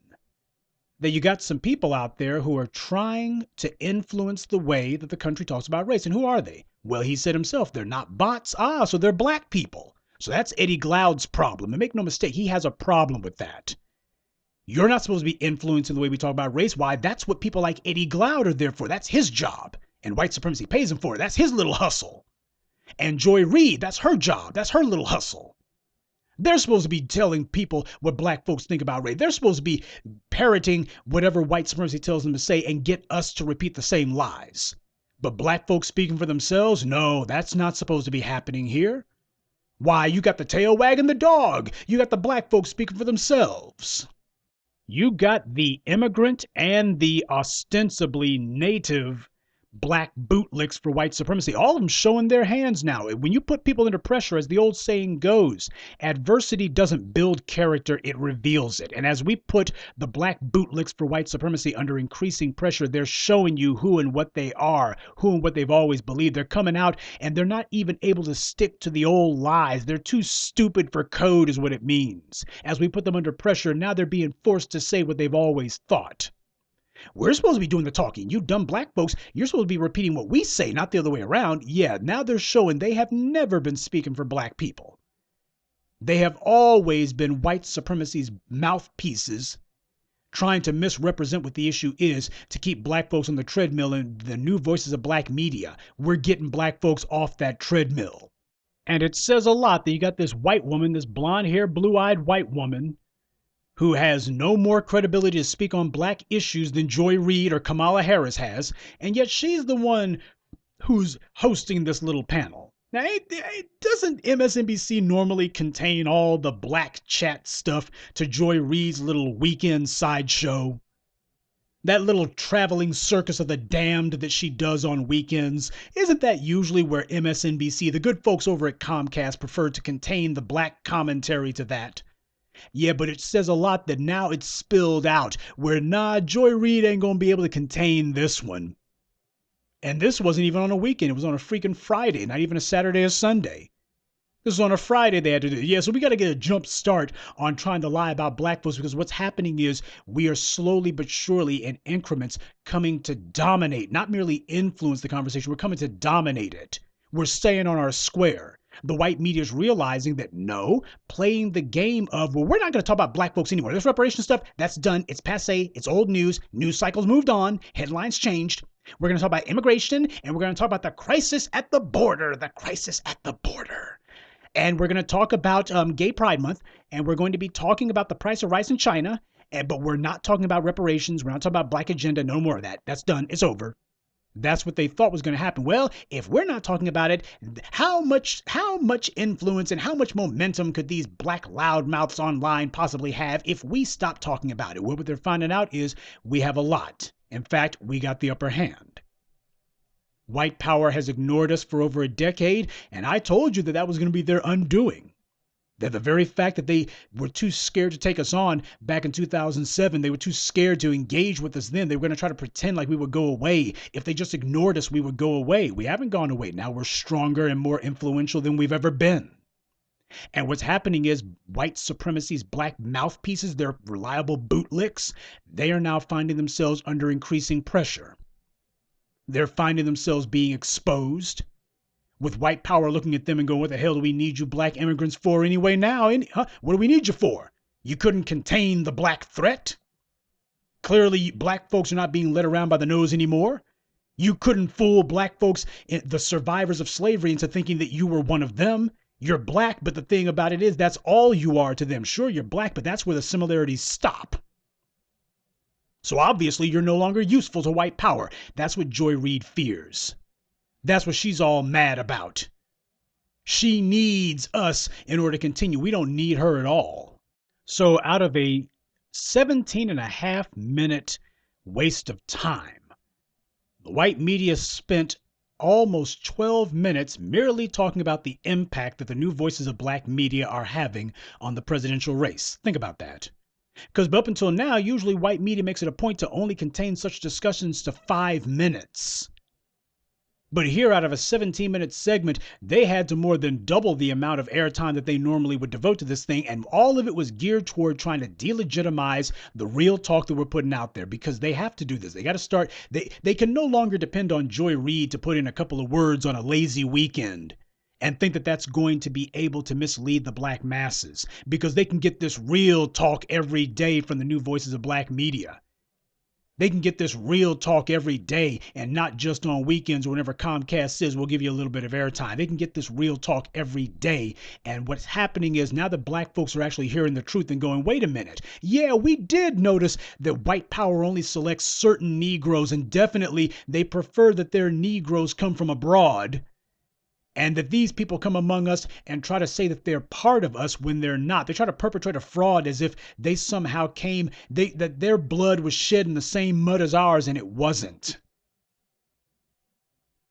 That you got some people out there who are trying to influence the way that the country talks about race. And who are they? Well, he said himself, they're not bots. So they're black people. So that's Eddie Glaude's problem. And make no mistake, he has a problem with that. You're not supposed to be influencing the way we talk about race. Why? That's what people like Eddie Glaude are there for. That's his job. And white supremacy pays him for it. That's his little hustle. And Joy Reid, that's her job. That's her little hustle. They're supposed to be telling people what black folks think about race. They're supposed to be parroting whatever white supremacy tells them to say and get us to repeat the same lies. But black folks speaking for themselves? No, that's not supposed to be happening here. Why? You got the tail wagging the dog. You got the black folks speaking for themselves. You got the immigrant and the ostensibly native black bootlicks for white supremacy. All of them showing their hands now. When you put people under pressure, as the old saying goes, adversity doesn't build character, it reveals it. And as we put the black bootlicks for white supremacy under increasing pressure, they're showing you who and what they are, who and what they've always believed. They're coming out and they're not even able to stick to the old lies. They're too stupid for code is what it means. As we put them under pressure, now they're being forced to say what they've always thought. We're supposed to be doing the talking. You dumb black folks, you're supposed to be repeating what we say, not the other way around. Yeah, now they're showing they have never been speaking for black people. They have always been white supremacy's mouthpieces, trying to misrepresent what the issue is to keep black folks on the treadmill and the new voices of black media. We're getting black folks off that treadmill. And it says a lot that you got this white woman, this blonde-haired, blue-eyed white woman, who has no more credibility to speak on black issues than Joy Reid or Kamala Harris has, and yet she's the one who's hosting this little panel. Now, doesn't MSNBC normally contain all the black chat stuff to Joy Reid's little weekend sideshow? That little traveling circus of the damned that she does on weekends, isn't that usually where MSNBC, the good folks over at Comcast, prefer to contain the black commentary to that? Yeah, but it says a lot that now it's spilled out where, nah, Joy Reid ain't going to be able to contain this one. And this wasn't even on a weekend. It was on a freaking Friday, not even a Saturday or Sunday. This was on a Friday they had to do it. Yeah, so we got to get a jump start on trying to lie about black folks, because what's happening is we are slowly but surely in increments coming to dominate, not merely influence the conversation. We're coming to dominate it. We're staying on our square. The white media is realizing that no, playing the game of, well, we're not going to talk about black folks anymore. This reparation stuff, that's done. It's passé. It's old news. News cycles moved on. Headlines changed. We're going to talk about immigration, and we're going to talk about the crisis at the border, And we're going to talk about Gay Pride Month, and we're going to be talking about the price of rice in China, but we're not talking about reparations. We're not talking about black agenda. No more of that. That's done. It's over. That's what they thought was going to happen. Well, if we're not talking about it, how much influence and how much momentum could these black loudmouths online possibly have if we stop talking about it? Well, what they're finding out is we have a lot. In fact, we got the upper hand. White power has ignored us for over a decade, and I told you that that was going to be their undoing. That the very fact that they were too scared to take us on back in 2007, they were too scared to engage with us then. They were going to try to pretend like we would go away. If they just ignored us, we would go away. We haven't gone away. Now we're stronger and more influential than we've ever been. And what's happening is white supremacy's black mouthpieces, their reliable bootlicks, they are now finding themselves under increasing pressure. They're finding themselves being exposed, with white power looking at them and going, what the hell do we need you black immigrants for anyway now? What do we need you for? You couldn't contain the black threat? Clearly, black folks are not being led around by the nose anymore. You couldn't fool black folks, the survivors of slavery, into thinking that you were one of them. You're black, but the thing about it is that's all you are to them. Sure, you're black, but that's where the similarities stop. So obviously, you're no longer useful to white power. That's what Joy Reid fears. That's what she's all mad about. She needs us in order to continue. We don't need her at all. So out of a 17.5-minute waste of time, the white media spent almost 12 minutes merely talking about the impact that the new voices of black media are having on the presidential race. Think about that. Because up until now, usually white media makes it a point to only contain such discussions to 5 minutes. But here, out of a 17-minute segment, they had to more than double the amount of airtime that they normally would devote to this thing, and all of it was geared toward trying to delegitimize the real talk that we're putting out there, because they have to do this. They got to start. They can no longer depend on Joy Reid to put in a couple of words on a lazy weekend and think that that's going to be able to mislead the black masses, because they can get this real talk every day from the new voices of black media. They can get this real talk every day and not just on weekends or whenever Comcast says we'll give you a little bit of airtime. They can get this real talk every day. And what's happening is now that black folks are actually hearing the truth and going, wait a minute. Yeah, we did notice that white power only selects certain Negroes, and definitely they prefer that their Negroes come from abroad. And that these people come among us and try to say that they're part of us when they're not. They try to perpetrate a fraud as if they somehow came, that their blood was shed in the same mud as ours, and it wasn't.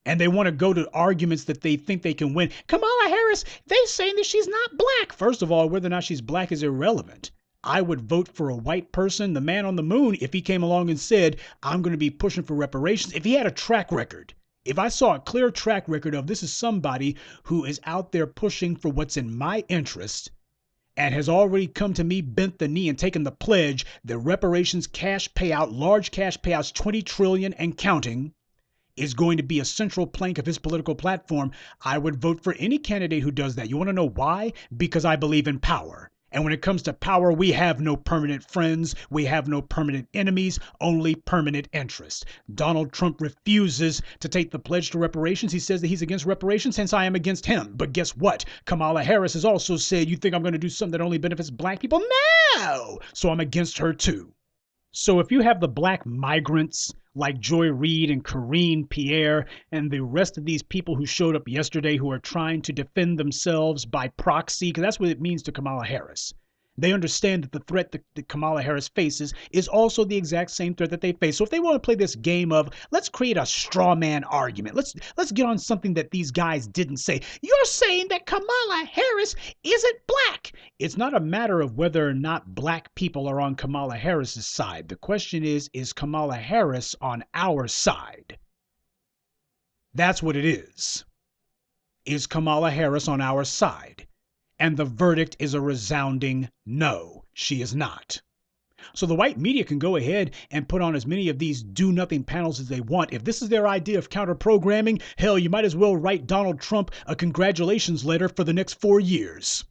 And they want to go to arguments that they think they can win. Kamala Harris, they saying that she's not black. First of all, whether or not she's black is irrelevant. I would vote for a white person, the man on the moon, if he came along and said, I'm going to be pushing for reparations. If he had a track record, if I saw a clear track record of this is somebody who is out there pushing for what's in my interest and has already come to me, bent the knee and taken the pledge that reparations, cash payout, large cash payouts, 20 trillion and counting, is going to be a central plank of his political platform, I would vote for any candidate who does that. You want to know why? Because I believe in power. And when it comes to power, we have no permanent friends. We have no permanent enemies, only permanent interests. Donald Trump refuses to take the pledge to reparations. He says that he's against reparations, hence I am against him. But guess what? Kamala Harris has also said, you think I'm going to do something that only benefits black people? No! So I'm against her too. So if you have the black migrants like Joy Reid and Karine Pierre and the rest of these people who showed up yesterday who are trying to defend themselves by proxy, because that's what it means to Kamala Harris. They understand that the threat that Kamala Harris faces is also the exact same threat that they face. So if they want to play this game of let's create a straw man argument, let's get on something that these guys didn't say. You're saying that Kamala Harris isn't black. It's not a matter of whether or not black people are on Kamala Harris's side. The question is Kamala Harris on our side? That's what it is. Is Kamala Harris on our side? And the verdict is a resounding no, she is not. So the white media can go ahead and put on as many of these do-nothing panels as they want. If this is their idea of counter-programming, hell, you might as well write Donald Trump a congratulations letter for the next 4 years.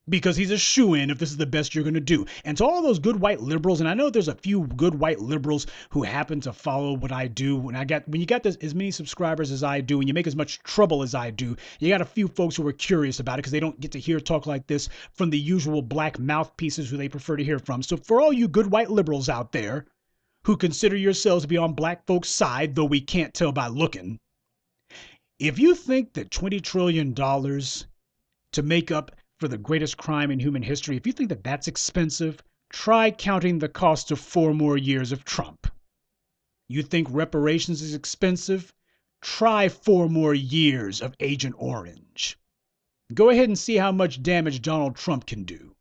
Because he's a shoo-in if this is the best you're going to do. And to all those good white liberals, and I know there's a few good white liberals who happen to follow what I do. When you got as many subscribers as I do, and you make as much trouble as I do, you got a few folks who are curious about it because they don't get to hear talk like this from the usual black mouthpieces who they prefer to hear from. So for all you good white liberals out there who consider yourselves to be on black folks' side, though we can't tell by looking, if you think that $20 trillion to make up for the greatest crime in human history, if you think that that's expensive, try counting the cost of 4 more years of Trump. You think reparations is expensive? Try 4 more years of Agent Orange. Go ahead and see how much damage Donald Trump can do.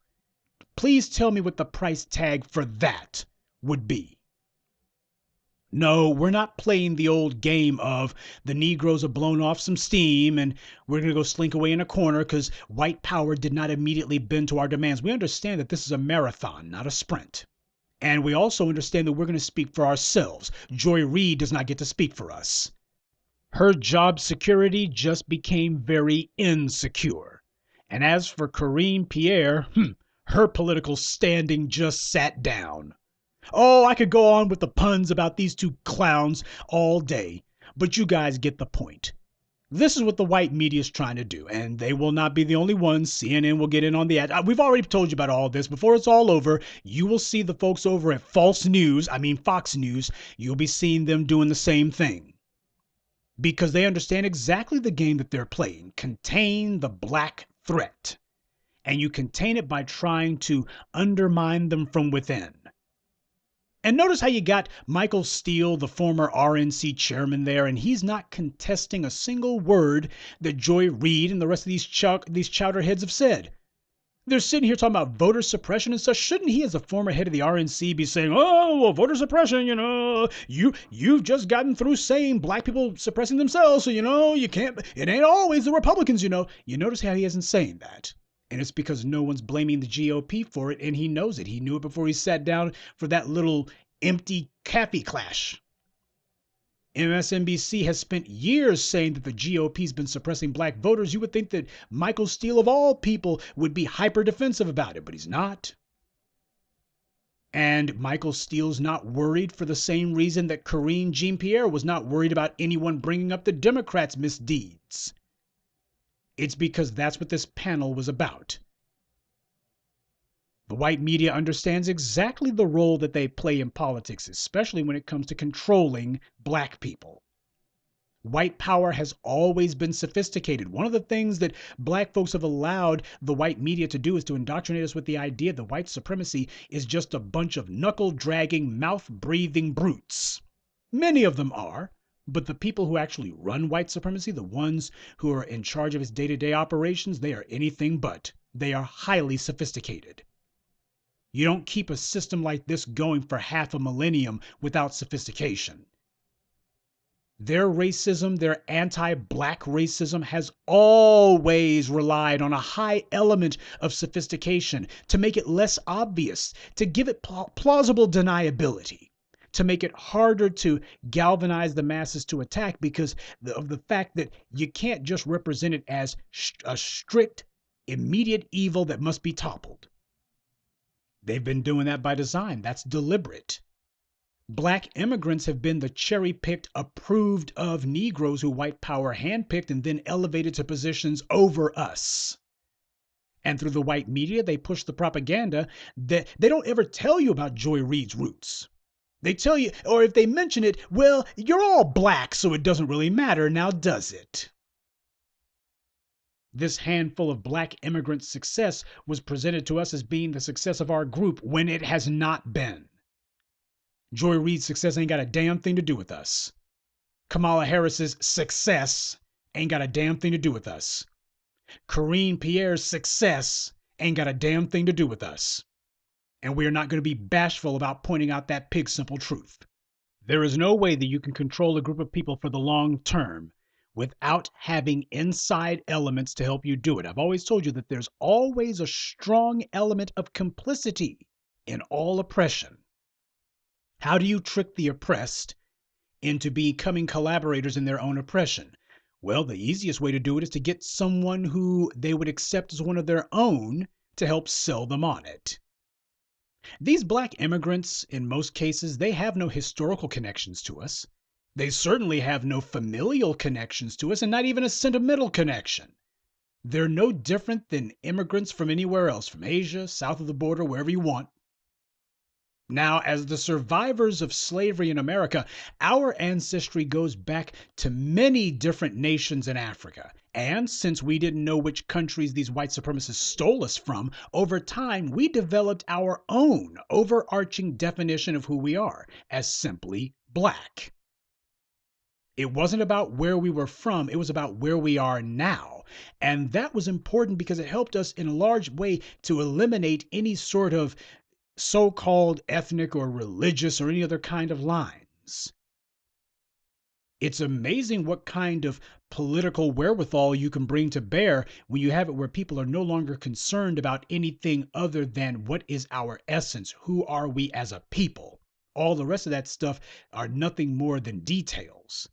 Please tell me what the price tag for that would be. No, we're not playing the old game of the Negroes have blown off some steam and we're going to go slink away in a corner because white power did not immediately bend to our demands. We understand that this is a marathon, not a sprint. And we also understand that we're going to speak for ourselves. Joy Reid does not get to speak for us. Her job security just became very insecure. And as for Karine Pierre, her political standing just sat down. Oh, I could go on with the puns about these two clowns all day, but you guys get the point. This is what the white media is trying to do, and they will not be the only ones. CNN will get in on the ad. We've already told you about all this. Before it's all over, you will see the folks over at Fox News. You'll be seeing them doing the same thing. Because they understand exactly the game that they're playing. Contain the black threat. And you contain it by trying to undermine them from within. And notice how you got Michael Steele, the former RNC chairman there, and he's not contesting a single word that Joy Reid and the rest of these chowderheads have said. They're sitting here talking about voter suppression and such. Shouldn't he, as a former head of the RNC, be saying, oh, well, voter suppression, you've just gotten through saying black people suppressing themselves, so, you can't, it ain't always the Republicans, You notice how he isn't saying that. And it's because no one's blaming the GOP for it, and he knows it. He knew it before he sat down for that little empty cafe clash. MSNBC has spent years saying that the GOP's been suppressing black voters. You would think that Michael Steele, of all people, would be hyper defensive about it, but he's not. And Michael Steele's not worried for the same reason that Karine Jean-Pierre was not worried about anyone bringing up the Democrats' misdeeds. It's because that's what this panel was about. The white media understands exactly the role that they play in politics, especially when it comes to controlling black people. White power has always been sophisticated. One of the things that black folks have allowed the white media to do is to indoctrinate us with the idea that white supremacy is just a bunch of knuckle-dragging, mouth-breathing brutes. Many of them are. But the people who actually run white supremacy, the ones who are in charge of its day-to-day operations, they are anything but. They are highly sophisticated. You don't keep a system like this going for half a millennium without sophistication. Their racism, their anti-black racism, has always relied on a high element of sophistication to make it less obvious, to give it plausible deniability, to make it harder to galvanize the masses to attack because of the fact that you can't just represent it as a strict, immediate evil that must be toppled. They've been doing that by design. That's deliberate. Black immigrants have been the cherry-picked, approved of Negroes who white power handpicked and then elevated to positions over us. And through the white media, they push the propaganda that they don't ever tell you about Joy Reid's roots. They tell you, or if they mention it, well, you're all black, so it doesn't really matter now, does it? This handful of black immigrant success was presented to us as being the success of our group when it has not been. Joy Reid's success ain't got a damn thing to do with us. Kamala Harris's success ain't got a damn thing to do with us. Karine Pierre's success ain't got a damn thing to do with us. And we are not going to be bashful about pointing out that pig simple truth. There is no way that you can control a group of people for the long term without having inside elements to help you do it. I've always told you that there's always a strong element of complicity in all oppression. How do you trick the oppressed into becoming collaborators in their own oppression? Well, the easiest way to do it is to get someone who they would accept as one of their own to help sell them on it. These black immigrants, in most cases, they have no historical connections to us. They certainly have no familial connections to us, and not even a sentimental connection. They're no different than immigrants from anywhere else, from Asia, south of the border, wherever you want. Now, as the survivors of slavery in America, our ancestry goes back to many different nations in Africa. And since we didn't know which countries these white supremacists stole us from, over time we developed our own overarching definition of who we are as simply black. It wasn't about where we were from, it was about where we are now. And that was important because it helped us in a large way to eliminate any sort of so-called ethnic or religious or any other kind of lines. It's amazing what kind of political wherewithal you can bring to bear when you have it where people are no longer concerned about anything other than what is our essence, who are we as a people. All the rest of that stuff are nothing more than details.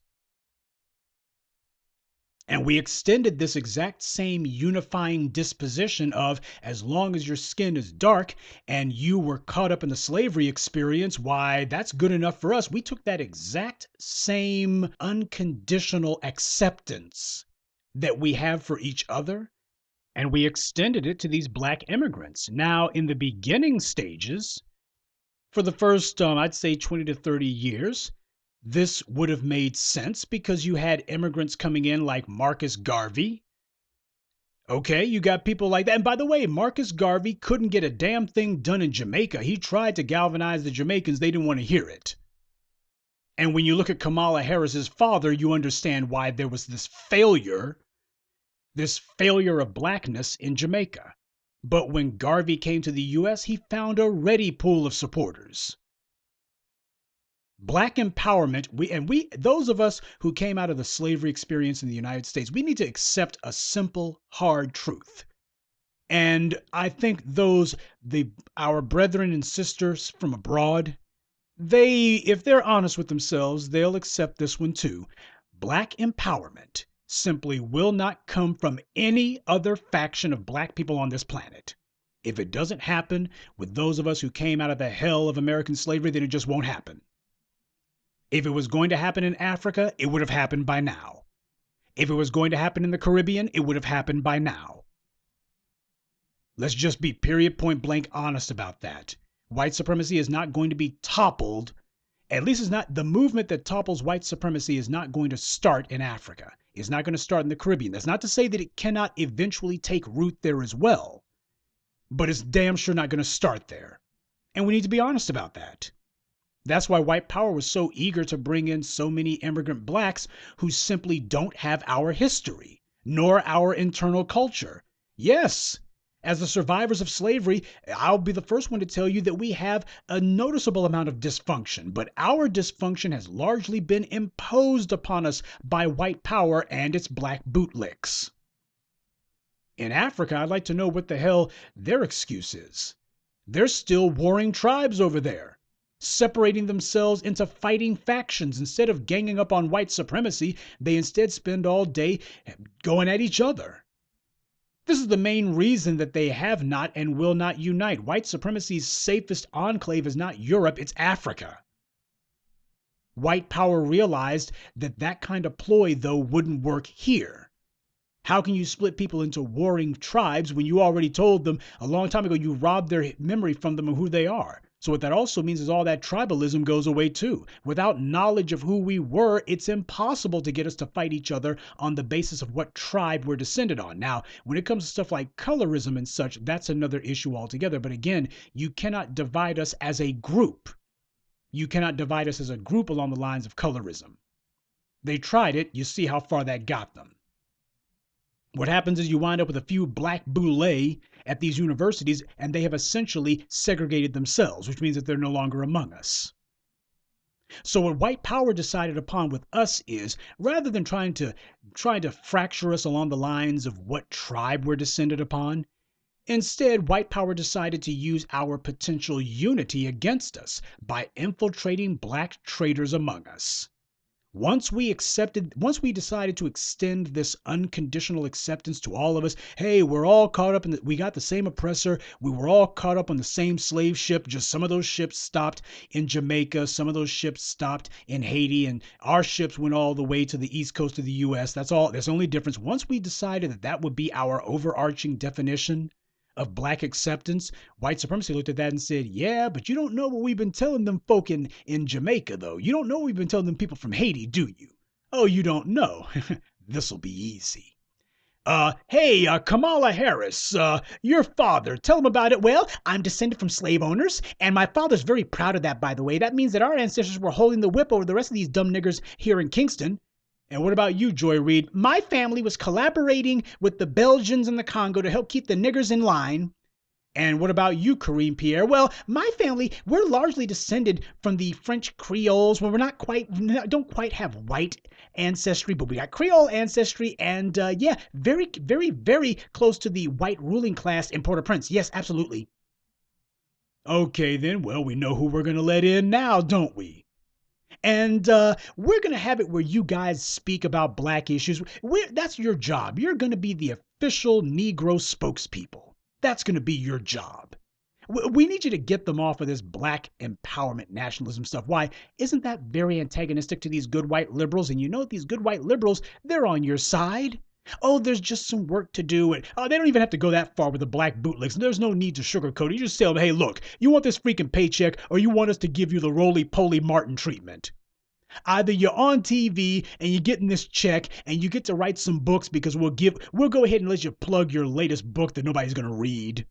And we extended this exact same unifying disposition of as long as your skin is dark and you were caught up in the slavery experience, why, that's good enough for us. We took that exact same unconditional acceptance that we have for each other, and we extended it to these black immigrants. Now, in the beginning stages, for the first, I'd say 20 to 30 years, this would have made sense because you had immigrants coming in like Marcus Garvey. Okay, you got people like that. And by the way, Marcus Garvey couldn't get a damn thing done in Jamaica. He tried to galvanize the Jamaicans. They didn't want to hear it. And when you look at Kamala Harris's father, you understand why there was this failure of blackness in Jamaica. But when Garvey came to the U.S., he found a ready pool of supporters. Black empowerment, those of us who came out of the slavery experience in the United States, we need to accept a simple, hard truth. And I think our brethren and sisters from abroad, if they're honest with themselves, they'll accept this one too. Black empowerment simply will not come from any other faction of black people on this planet. If it doesn't happen with those of us who came out of the hell of American slavery, then it just won't happen. If it was going to happen in Africa, it would have happened by now. If it was going to happen in the Caribbean, it would have happened by now. Let's just be period point blank honest about that. White supremacy is not going to be toppled. At least it's not the movement that topples white supremacy is not going to start in Africa. It's not going to start in the Caribbean. That's not to say that it cannot eventually take root there as well. But it's damn sure not going to start there. And we need to be honest about that. That's why white power was so eager to bring in so many immigrant blacks who simply don't have our history, nor our internal culture. Yes, as the survivors of slavery, I'll be the first one to tell you that we have a noticeable amount of dysfunction, but our dysfunction has largely been imposed upon us by white power and its black bootlicks. In Africa, I'd like to know what the hell their excuse is. There's still warring tribes over there, separating themselves into fighting factions. Instead of ganging up on white supremacy, they instead spend all day going at each other. This is the main reason that they have not and will not unite. White supremacy's safest enclave is not Europe, it's Africa. White power realized that that kind of ploy, though, wouldn't work here. How can you split people into warring tribes when you already told them a long time ago you robbed their memory from them of who they are? So what that also means is all that tribalism goes away too. Without knowledge of who we were, it's impossible to get us to fight each other on the basis of what tribe we're descended on. Now, when it comes to stuff like colorism and such, that's another issue altogether. But again, you cannot divide us as a group. You cannot divide us as a group along the lines of colorism. They tried it. You see how far that got them. What happens is you wind up with a few black boulets at these universities, and they have essentially segregated themselves, which means that they're no longer among us. So what white power decided upon with us is, rather than trying to fracture us along the lines of what tribe we're descended upon, instead, white power decided to use our potential unity against us by infiltrating black traitors among us. Once we decided to extend this unconditional acceptance to all of us, hey, we're all caught up we got the same oppressor, we were all caught up on the same slave ship, just some of those ships stopped in Jamaica, some of those ships stopped in Haiti, and our ships went all the way to the east coast of the US. That's all. That's the only difference. Once we decided that that would be our overarching definition of black acceptance, white supremacy looked at that and said, yeah, but you don't know what we've been telling them folk in Jamaica, though. You don't know what we've been telling them people from Haiti, do you? Oh, you don't know. This'll be easy. Hey, Kamala Harris, your father, tell him about it. Well, I'm descended from slave owners, and my father's very proud of that, by the way. That means that our ancestors were holding the whip over the rest of these dumb niggers here in Kingston. And what about you, Joy Reid? My family was collaborating with the Belgians in the Congo to help keep the niggers in line. And what about you, Kareem Pierre? Well, my family, we're largely descended from the French Creoles. Well, don't quite have white ancestry, but we got Creole ancestry, and yeah, very, very, very close to the white ruling class in Port-au-Prince. Yes, absolutely. Okay, then, well, we know who we're going to let in now, don't we? And we're going to have it where you guys speak about black issues. That's your job. You're going to be the official Negro spokespeople. That's going to be your job. We need you to get them off of this black empowerment nationalism stuff. Why? Isn't that very antagonistic to these good white liberals? And you know, these good white liberals, they're on your side. Oh, there's just some work to do. And they don't even have to go that far with the black bootlicks. There's no need to sugarcoat it. You just tell them, hey, look, you want this freaking paycheck or you want us to give you the roly-poly Martin treatment? Either you're on TV and you're getting this check and you get to write some books because we'll go ahead and let you plug your latest book that nobody's going to read.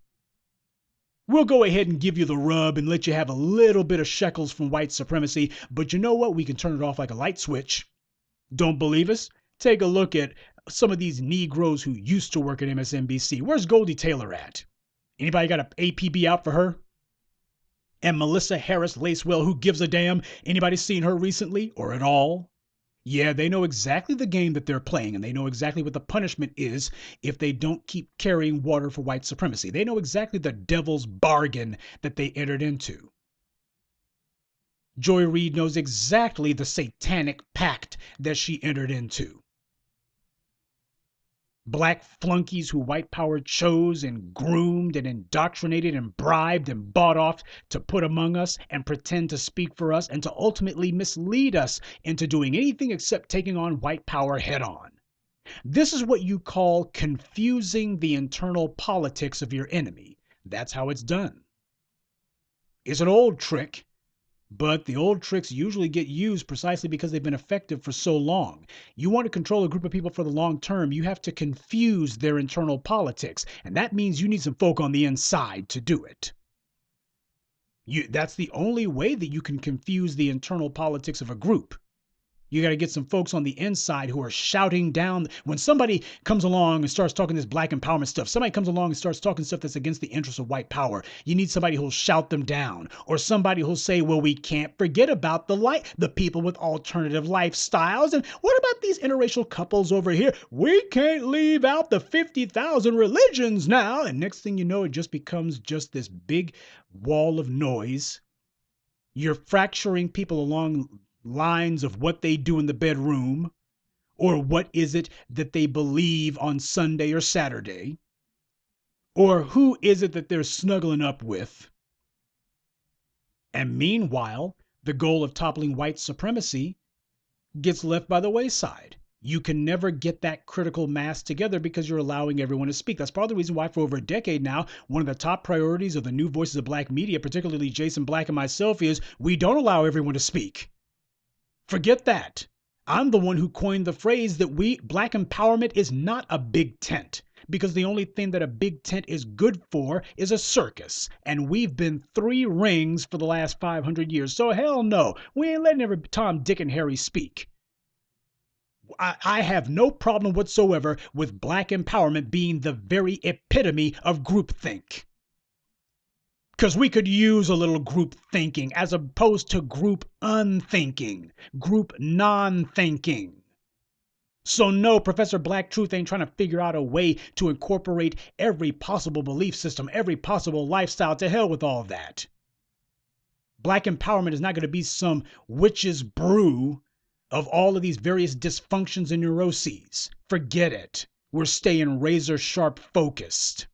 We'll go ahead and give you the rub and let you have a little bit of shekels from white supremacy. But you know what? We can turn it off like a light switch. Don't believe us? Take a look at some of these Negroes who used to work at MSNBC. Where's Goldie Taylor at? Anybody got an APB out for her? And Melissa Harris Lacewell, who gives a damn? Anybody seen her recently or at all? Yeah, they know exactly the game that they're playing, and they know exactly what the punishment is if they don't keep carrying water for white supremacy. They know exactly the devil's bargain that they entered into. Joy Reid knows exactly the satanic pact that she entered into. Black flunkies who white power chose and groomed and indoctrinated and bribed and bought off to put among us and pretend to speak for us and to ultimately mislead us into doing anything except taking on white power head on. This is what you call confusing the internal politics of your enemy. That's how it's done. It's an old trick. But the old tricks usually get used precisely because they've been effective for so long. You want to control a group of people for the long term, you have to confuse their internal politics. And that means you need some folk on the inside to do it. That's the only way that you can confuse the internal politics of a group. You got to get some folks on the inside who are shouting down. When somebody comes along and starts talking this black empowerment stuff, somebody comes along and starts talking stuff that's against the interests of white power, you need somebody who'll shout them down, or somebody who'll say, well, we can't forget about the people with alternative lifestyles. And what about these interracial couples over here? We can't leave out the 50,000 religions now. And next thing you know, it just becomes just this big wall of noise. You're fracturing people along lines of what they do in the bedroom, or what is it that they believe on Sunday or Saturday, or who is it that they're snuggling up with. And meanwhile, the goal of toppling white supremacy gets left by the wayside. You can never get that critical mass together because you're allowing everyone to speak. That's part of the reason why for over a decade now, one of the top priorities of the new voices of black media, particularly Jason Black and myself, is we don't allow everyone to speak. Forget that. I'm the one who coined the phrase that black empowerment is not a big tent, because the only thing that a big tent is good for is a circus. And we've been 3 rings for the last 500 years. So hell no, we ain't letting every Tom, Dick, and Harry speak. I have no problem whatsoever with black empowerment being the very epitome of groupthink. Because we could use a little group thinking as opposed to group unthinking, group non-thinking. So no, Professor Black Truth ain't trying to figure out a way to incorporate every possible belief system, every possible lifestyle. To hell with all that. Black empowerment is not going to be some witch's brew of all of these various dysfunctions and neuroses. Forget it. We're staying razor sharp focused.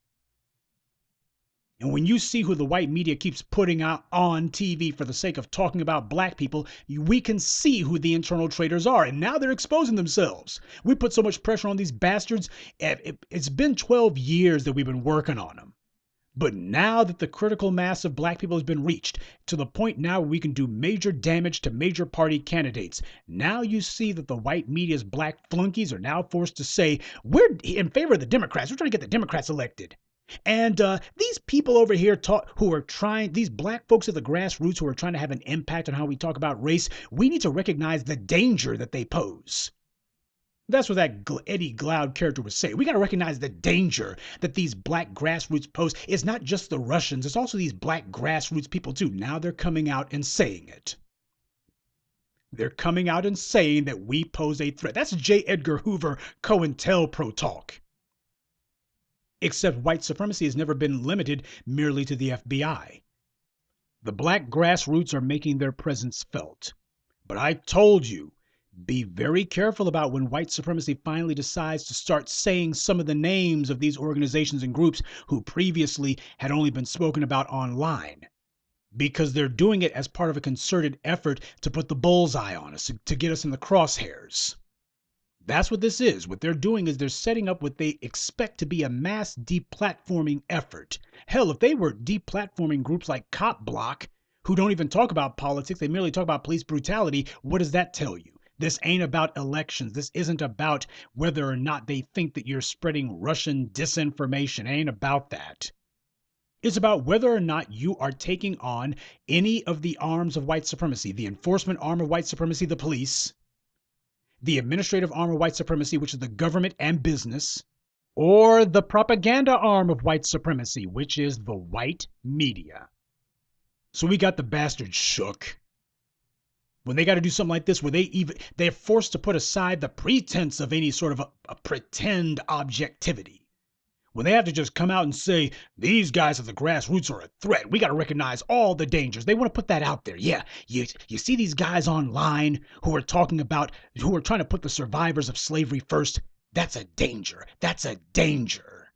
And when you see who the white media keeps putting out on TV for the sake of talking about black people, we can see who the internal traitors are. And now they're exposing themselves. We put so much pressure on these bastards. It's been 12 years that we've been working on them. But now that the critical mass of black people has been reached to the point now where we can do major damage to major party candidates, now you see that the white media's black flunkies are now forced to say, we're in favor of the Democrats. We're trying to get the Democrats elected. And these people over here these black folks at the grassroots who are trying to have an impact on how we talk about race, we need to recognize the danger that they pose. That's what that Eddie Glaude character was saying. We got to recognize the danger that these black grassroots pose. It's not just the Russians, it's also these black grassroots people too. Now they're coming out and saying it. They're coming out and saying that we pose a threat. That's J. Edgar Hoover COINTELPRO talk. Except white supremacy has never been limited merely to the FBI. The black grassroots are making their presence felt. But I told you, be very careful about when white supremacy finally decides to start saying some of the names of these organizations and groups who previously had only been spoken about online. Because they're doing it as part of a concerted effort to put the bullseye on us, to get us in the crosshairs. That's what this is. What they're doing is they're setting up what they expect to be a mass deplatforming effort. Hell, if they were deplatforming groups like Cop Block, who don't even talk about politics, they merely talk about police brutality, what does that tell you? This ain't about elections. This isn't about whether or not they think that you're spreading Russian disinformation. It ain't about that. It's about whether or not you are taking on any of the arms of white supremacy, the enforcement arm of white supremacy, the police, the administrative arm of white supremacy, which is the government and business, or the propaganda arm of white supremacy, which is the white media. So we got the bastards shook. When they got to do something like this, where they're forced to put aside the pretense of any sort of a pretend objectivity. When they have to just come out and say, these guys at the grassroots are a threat. We got to recognize all the dangers. They want to put that out there. Yeah, you see these guys online who are trying to put the survivors of slavery first. That's a danger. That's a danger.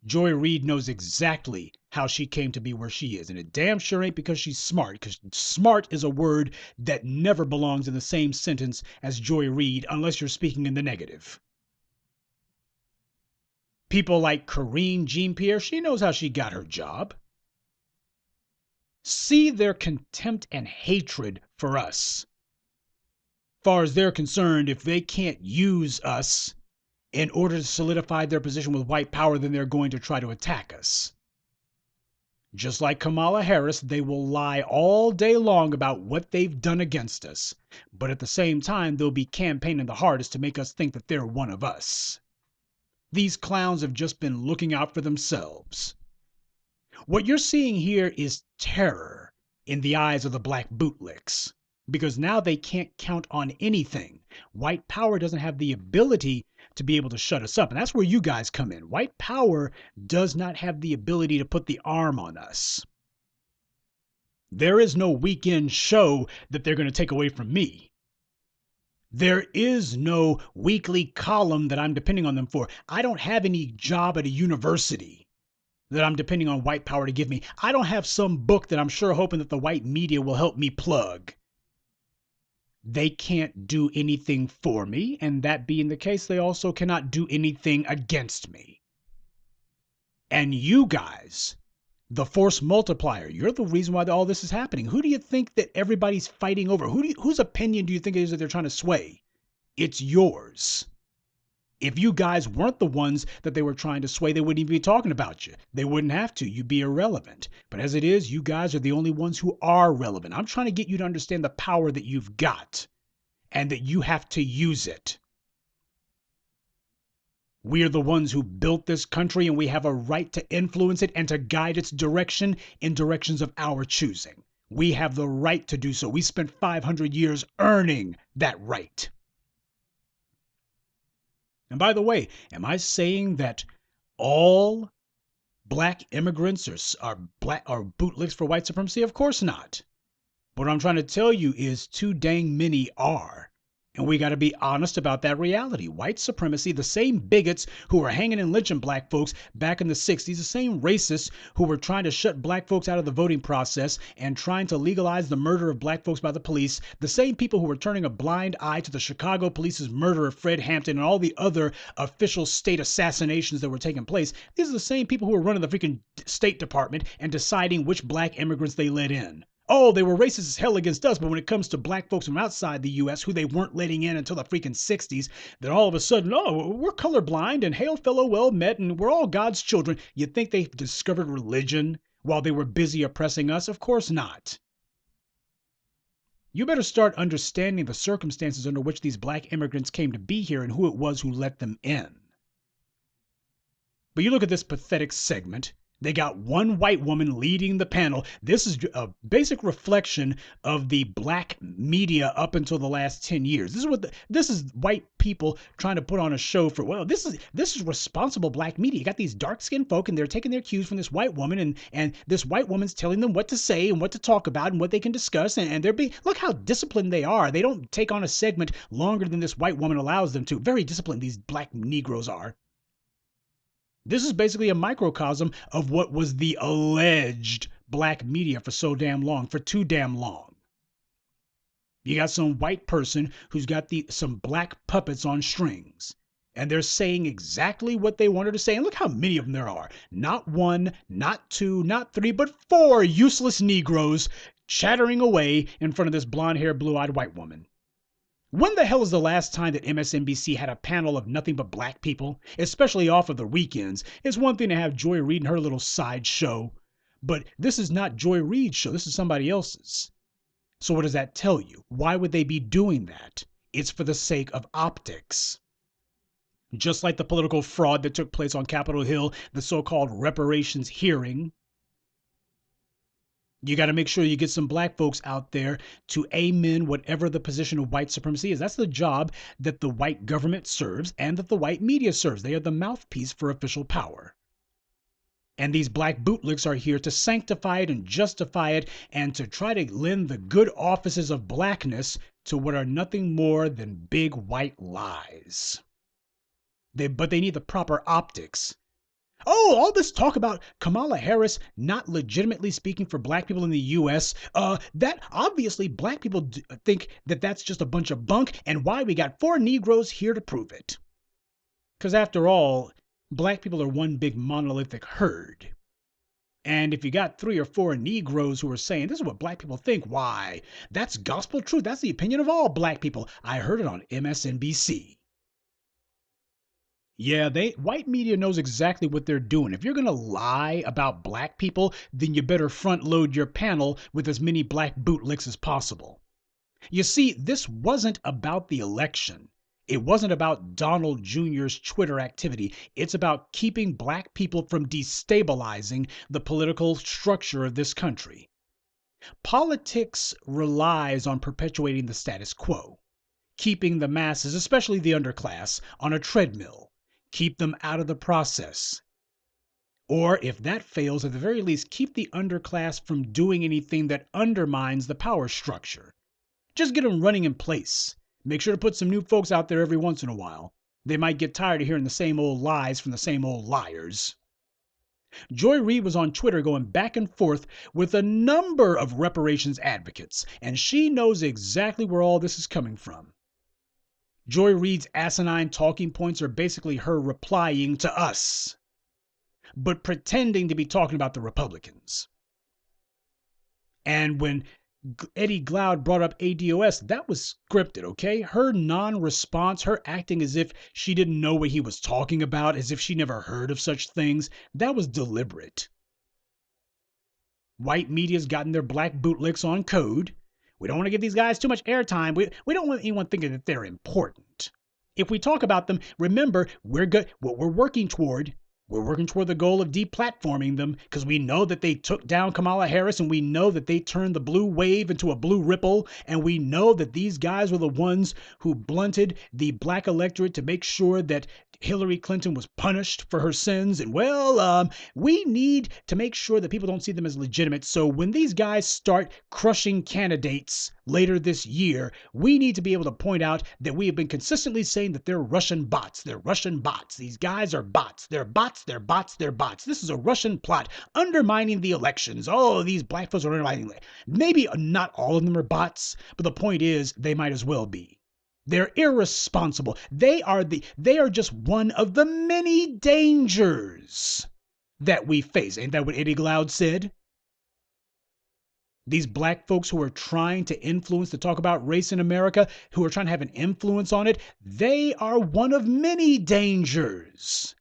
Joy Reid knows exactly how she came to be where she is. And it damn sure ain't because she's smart, because smart is a word that never belongs in the same sentence as Joy Reid unless you're speaking in the negative. People like Karine Jean-Pierre, she knows how she got her job. See their contempt and hatred for us. Far as they're concerned, if they can't use us in order to solidify their position with white power, then they're going to try to attack us. Just like Kamala Harris, they will lie all day long about what they've done against us. But at the same time, they'll be campaigning the hardest to make us think that they're one of us. These clowns have just been looking out for themselves. What you're seeing here is terror in the eyes of the black bootlicks, because now they can't count on anything. White power doesn't have the ability to be able to shut us up, and that's where you guys come in. White power does not have the ability to put the arm on us. There is no weekend show that they're going to take away from me. There is no weekly column that I'm depending on them for. I don't have any job at a university that I'm depending on white power to give me. I don't have some book that I'm sure hoping that the white media will help me plug. They can't do anything for me, and that being the case, they also cannot do anything against me. And you guys, the force multiplier, you're the reason why all this is happening. Who do you think that everybody's fighting over? Whose opinion do you think it is that they're trying to sway? It's yours. If you guys weren't the ones that they were trying to sway, they wouldn't even be talking about you. They wouldn't have to. You'd be irrelevant. But as it is, you guys are the only ones who are relevant. I'm trying to get you to understand the power that you've got and that you have to use it. We are the ones who built this country, and we have a right to influence it and to guide its direction in directions of our choosing. We have the right to do so. We spent 500 years earning that right. And by the way, am I saying that all black immigrants are bootlicks for white supremacy? Of course not. What I'm trying to tell you is too dang many are. And we got to be honest about that reality. White supremacy, the same bigots who were hanging and lynching black folks back in the 60s, the same racists who were trying to shut black folks out of the voting process and trying to legalize the murder of black folks by the police, the same people who were turning a blind eye to the Chicago police's murder of Fred Hampton and all the other official state assassinations that were taking place, these are the same people who were running the freaking State Department and deciding which black immigrants they let in. Oh, they were racist as hell against us, but when it comes to black folks from outside the U.S. who they weren't letting in until the freaking 60s, then all of a sudden, oh, we're colorblind and hail fellow well met and we're all God's children. You think they discovered religion while they were busy oppressing us? Of course not. You better start understanding the circumstances under which these black immigrants came to be here and who it was who let them in. But you look at this pathetic segment. They got one white woman leading the panel. This is a basic reflection of the black media up until the last 10 years. This is white people trying to put on a show for, well, this is responsible black media. You got these dark-skinned folk and they're taking their cues from this white woman and this white woman's telling them what to say and what to talk about and what they can discuss and they're being, look how disciplined they are. They don't take on a segment longer than this white woman allows them to. Very disciplined these black Negroes are. This is basically a microcosm of what was the alleged black media for so damn long, for too damn long. You got some white person who's got some black puppets on strings, and they're saying exactly what they wanted to say. And look how many of them there are. Not one, not two, not three, but 4 useless Negroes chattering away in front of this blonde-haired, blue-eyed white woman. When the hell is the last time that MSNBC had a panel of nothing but black people, especially off of the weekends? It's one thing to have Joy Reid and her little side show, but this is not Joy Reid's show. This is somebody else's. So what does that tell you? Why would they be doing that? It's for the sake of optics. Just like the political fraud that took place on Capitol Hill, the so-called reparations hearing. You got to make sure you get some black folks out there to amen whatever the position of white supremacy is. That's the job that the white government serves and that the white media serves. They are the mouthpiece for official power. And these black bootlicks are here to sanctify it and justify it and to try to lend the good offices of blackness to what are nothing more than big white lies. But they need the proper optics. Oh, all this talk about Kamala Harris not legitimately speaking for black people in the U.S., that obviously black people think that that's just a bunch of bunk and why we got 4 Negroes here to prove it. Because after all, black people are one big monolithic herd. And if you got 3 or 4 Negroes who are saying, this is what black people think, why, that's gospel truth. That's the opinion of all black people. I heard it on MSNBC. Yeah, white media knows exactly what they're doing. If you're going to lie about black people, then you better front load your panel with as many black bootlicks as possible. You see, this wasn't about the election. It wasn't about Donald Jr.'s Twitter activity. It's about keeping black people from destabilizing the political structure of this country. Politics relies on perpetuating the status quo, keeping the masses, especially the underclass, on a treadmill, keep them out of the process. Or if that fails, at the very least, keep the underclass from doing anything that undermines the power structure. Just get them running in place. Make sure to put some new folks out there every once in a while. They might get tired of hearing the same old lies from the same old liars. Joy Reid was on Twitter going back and forth with a number of reparations advocates, and she knows exactly where all this is coming from. Joy Reid's asinine talking points are basically her replying to us, but pretending to be talking about the Republicans. And when Eddie Glaude brought up ADOS, that was scripted, okay? Her non-response, her acting as if she didn't know what he was talking about, as if she never heard of such things, that was deliberate. White media's gotten their black bootlicks on code. We don't want to give these guys too much airtime. We don't want anyone thinking that they're important. If we talk about them, remember, we're good. What we're working toward the goal of deplatforming them, because we know that they took down Kamala Harris, and we know that they turned the blue wave into a blue ripple, and we know that these guys were the ones who blunted the black electorate to make sure that Hillary Clinton was punished for her sins. And we need to make sure that people don't see them as legitimate. So when these guys start crushing candidates later this year, we need to be able to point out that we have been consistently saying that they're Russian bots. They're Russian bots. These guys are bots. They're bots. They're bots. They're bots. This is a Russian plot undermining the elections. Oh, these black folks are undermining. Maybe not all of them are bots, but the point is they might as well be. They're irresponsible. They are just one of the many dangers that we face. Ain't that what Eddie Glaude said? These black folks who are trying to influence, to talk about race in America, who are trying to have an influence on it, they are one of many dangers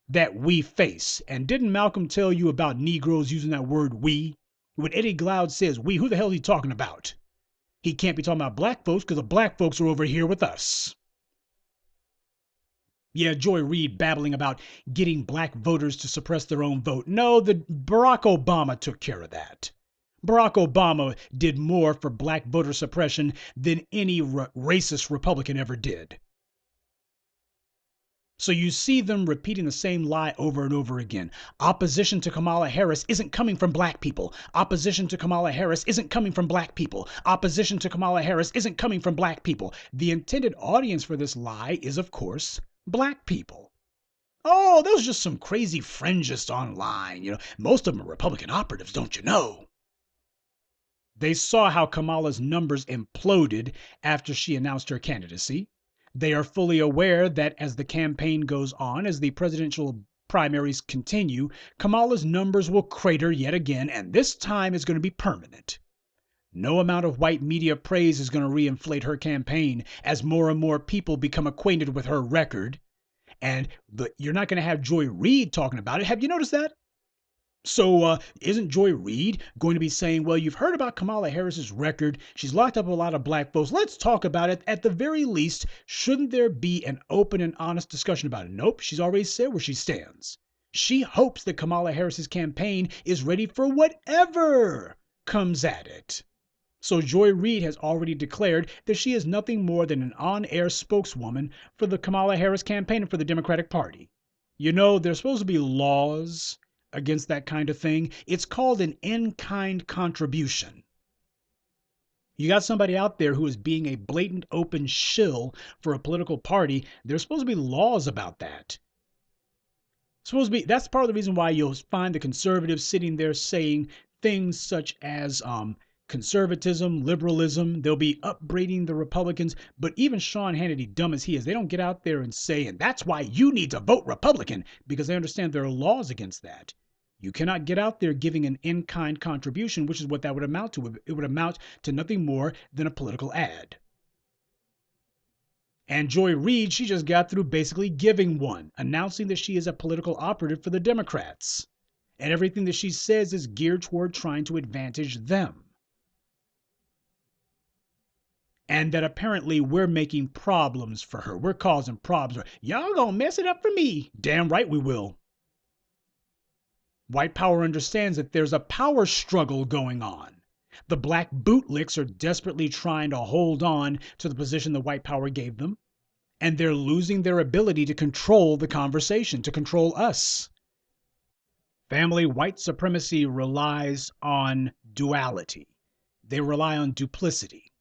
that we face. And didn't Malcolm tell you about Negroes using that word we? When Eddie Glaude says we, who the hell is he talking about? He can't be talking about black folks because the black folks are over here with us. Yeah, Joy Reid babbling about getting black voters to suppress their own vote. No, Barack Obama took care of that. Barack Obama did more for black voter suppression than any racist Republican ever did. So you see them repeating the same lie over and over again. Opposition to Kamala Harris isn't coming from black people. Opposition to Kamala Harris isn't coming from black people. Opposition to Kamala Harris isn't coming from black people. The intended audience for this lie is, of course, black people. Oh, those are just some crazy fringists online. Most of them are Republican operatives, don't you know? They saw how Kamala's numbers imploded after she announced her candidacy. They are fully aware that as the campaign goes on, as the presidential primaries continue, Kamala's numbers will crater yet again, and this time is going to be permanent. No amount of white media praise is going to reinflate her campaign as more and more people become acquainted with her record. And you're not going to have Joy Reid talking about it. Have you noticed that? So isn't Joy Reid going to be saying, well, you've heard about Kamala Harris's record. She's locked up a lot of black folks. Let's talk about it. At the very least, shouldn't there be an open and honest discussion about it? Nope, she's already said where she stands. She hopes that Kamala Harris's campaign is ready for whatever comes at it. So Joy Reid has already declared that she is nothing more than an on-air spokeswoman for the Kamala Harris campaign and for the Democratic Party. You know, there's supposed to be laws against that kind of thing. It's called an in-kind contribution. You got somebody out there who is being a blatant open shill for a political party. There's supposed to be laws about that. That's part of the reason why you'll find the conservatives sitting there saying things such as conservatism, liberalism. They'll be upbraiding the Republicans. But even Sean Hannity, dumb as he is, they don't get out there and say, and that's why you need to vote Republican, because they understand there are laws against that. You cannot get out there giving an in-kind contribution, which is what that would amount to. It would amount to nothing more than a political ad. And Joy Reid, she just got through basically giving one, announcing that she is a political operative for the Democrats. And everything that she says is geared toward trying to advantage them. And that apparently we're making problems for her. We're causing problems. Y'all gonna mess it up for me. Damn right we will. White power understands that there's a power struggle going on. The black bootlicks are desperately trying to hold on to the position the white power gave them. And they're losing their ability to control the conversation, to control us. Family, white supremacy relies on duality. They rely on duplicity.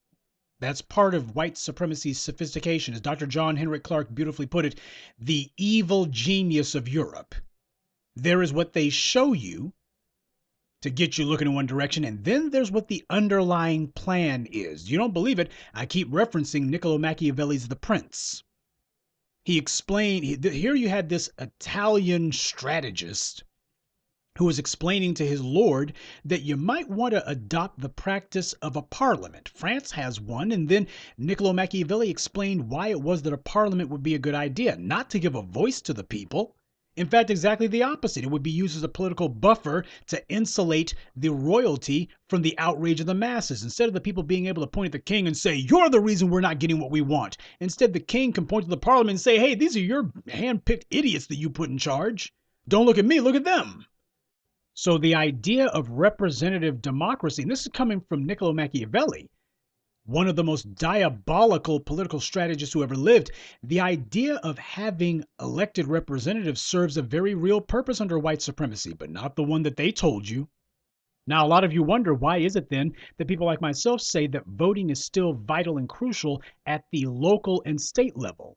That's part of white supremacy's sophistication. As Dr. John Henrik Clarke beautifully put it, the evil genius of Europe. There is what they show you to get you looking in one direction, and then there's what the underlying plan is. You don't believe it? I keep referencing Niccolo Machiavelli's The Prince. He explained, here you had this Italian strategist who was explaining to his lord that you might want to adopt the practice of a parliament. France has one, and then Niccolo Machiavelli explained why it was that a parliament would be a good idea, not to give a voice to the people. In fact, exactly the opposite. It would be used as a political buffer to insulate the royalty from the outrage of the masses. Instead of the people being able to point at the king and say, you're the reason we're not getting what we want. Instead, the king can point to the parliament and say, hey, these are your hand-picked idiots that you put in charge. Don't look at me, look at them. So the idea of representative democracy, and this is coming from Niccolo Machiavelli, one of the most diabolical political strategists who ever lived, the idea of having elected representatives serves a very real purpose under white supremacy, but not the one that they told you. Now, a lot of you wonder, why is it then that people like myself say that voting is still vital and crucial at the local and state level?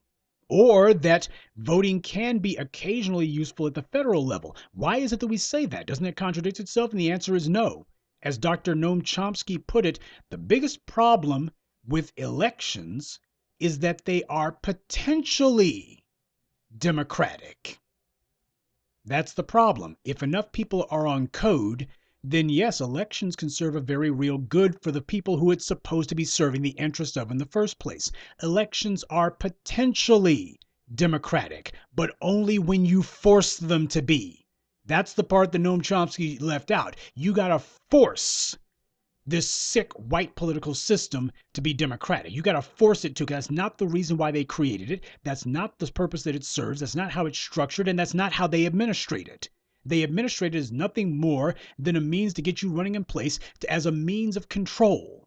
Or that voting can be occasionally useful at the federal level? Why is it that we say that? Doesn't it contradict itself? And the answer is no. As Dr. Noam Chomsky put it, the biggest problem with elections is that they are potentially democratic. That's the problem. If enough people are on code, then yes, elections can serve a very real good for the people who it's supposed to be serving the interest of in the first place. Elections are potentially democratic, but only when you force them to be. That's the part that Noam Chomsky left out. You gotta force this sick white political system to be democratic. You gotta force it to, because that's not the reason why they created it. That's not the purpose that it serves. That's not how it's structured, and that's not how they administrate it. They administrate it as nothing more than a means to get you running in place as a means of control.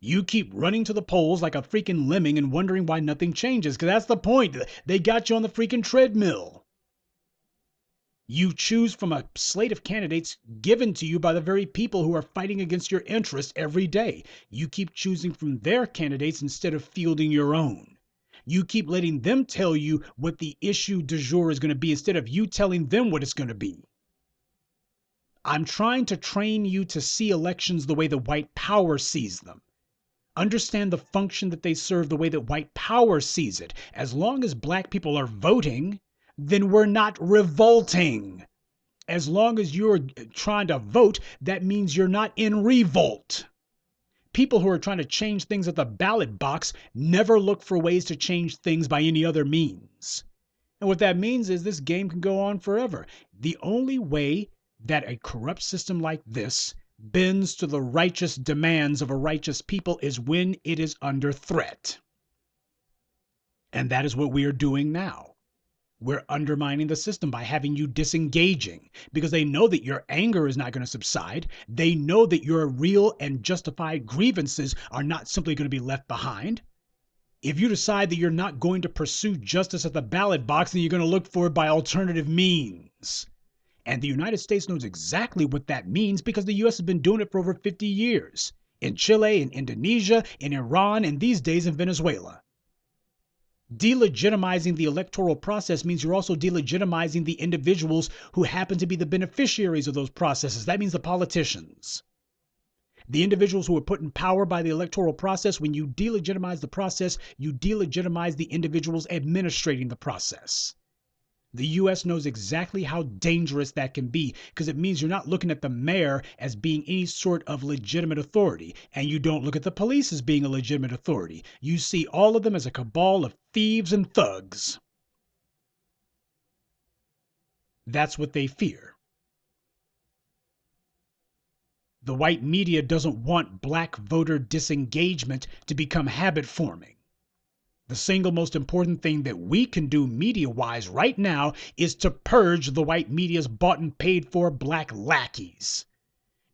You keep running to the polls like a freaking lemming and wondering why nothing changes, because that's the point. They got you on the freaking treadmill. You choose from a slate of candidates given to you by the very people who are fighting against your interests every day. You keep choosing from their candidates instead of fielding your own. You keep letting them tell you what the issue du jour is going to be instead of you telling them what it's going to be. I'm trying to train you to see elections the way the white power sees them. Understand the function that they serve the way that white power sees it. As long as black people are voting, then we're not revolting. As long as you're trying to vote, that means you're not in revolt. People who are trying to change things at the ballot box never look for ways to change things by any other means. And what that means is this game can go on forever. The only way that a corrupt system like this bends to the righteous demands of a righteous people is when it is under threat. And that is what we are doing now. We're undermining the system by having you disengaging because they know that your anger is not going to subside. They know that your real and justified grievances are not simply going to be left behind. If you decide that you're not going to pursue justice at the ballot box, then you're going to look for it by alternative means. And the United States knows exactly what that means because the U.S. has been doing it for over 50 years. In Chile, in Indonesia, in Iran, and these days in Venezuela. Delegitimizing the electoral process means you're also delegitimizing the individuals who happen to be the beneficiaries of those processes. That means the politicians. The individuals who are put in power by the electoral process, when you delegitimize the process, you delegitimize the individuals administrating the process. The U.S. knows exactly how dangerous that can be because it means you're not looking at the mayor as being any sort of legitimate authority, and you don't look at the police as being a legitimate authority. You see all of them as a cabal of thieves and thugs. That's what they fear. The white media doesn't want black voter disengagement to become habit forming. The single most important thing that we can do media-wise right now is to purge the white media's bought and paid for black lackeys.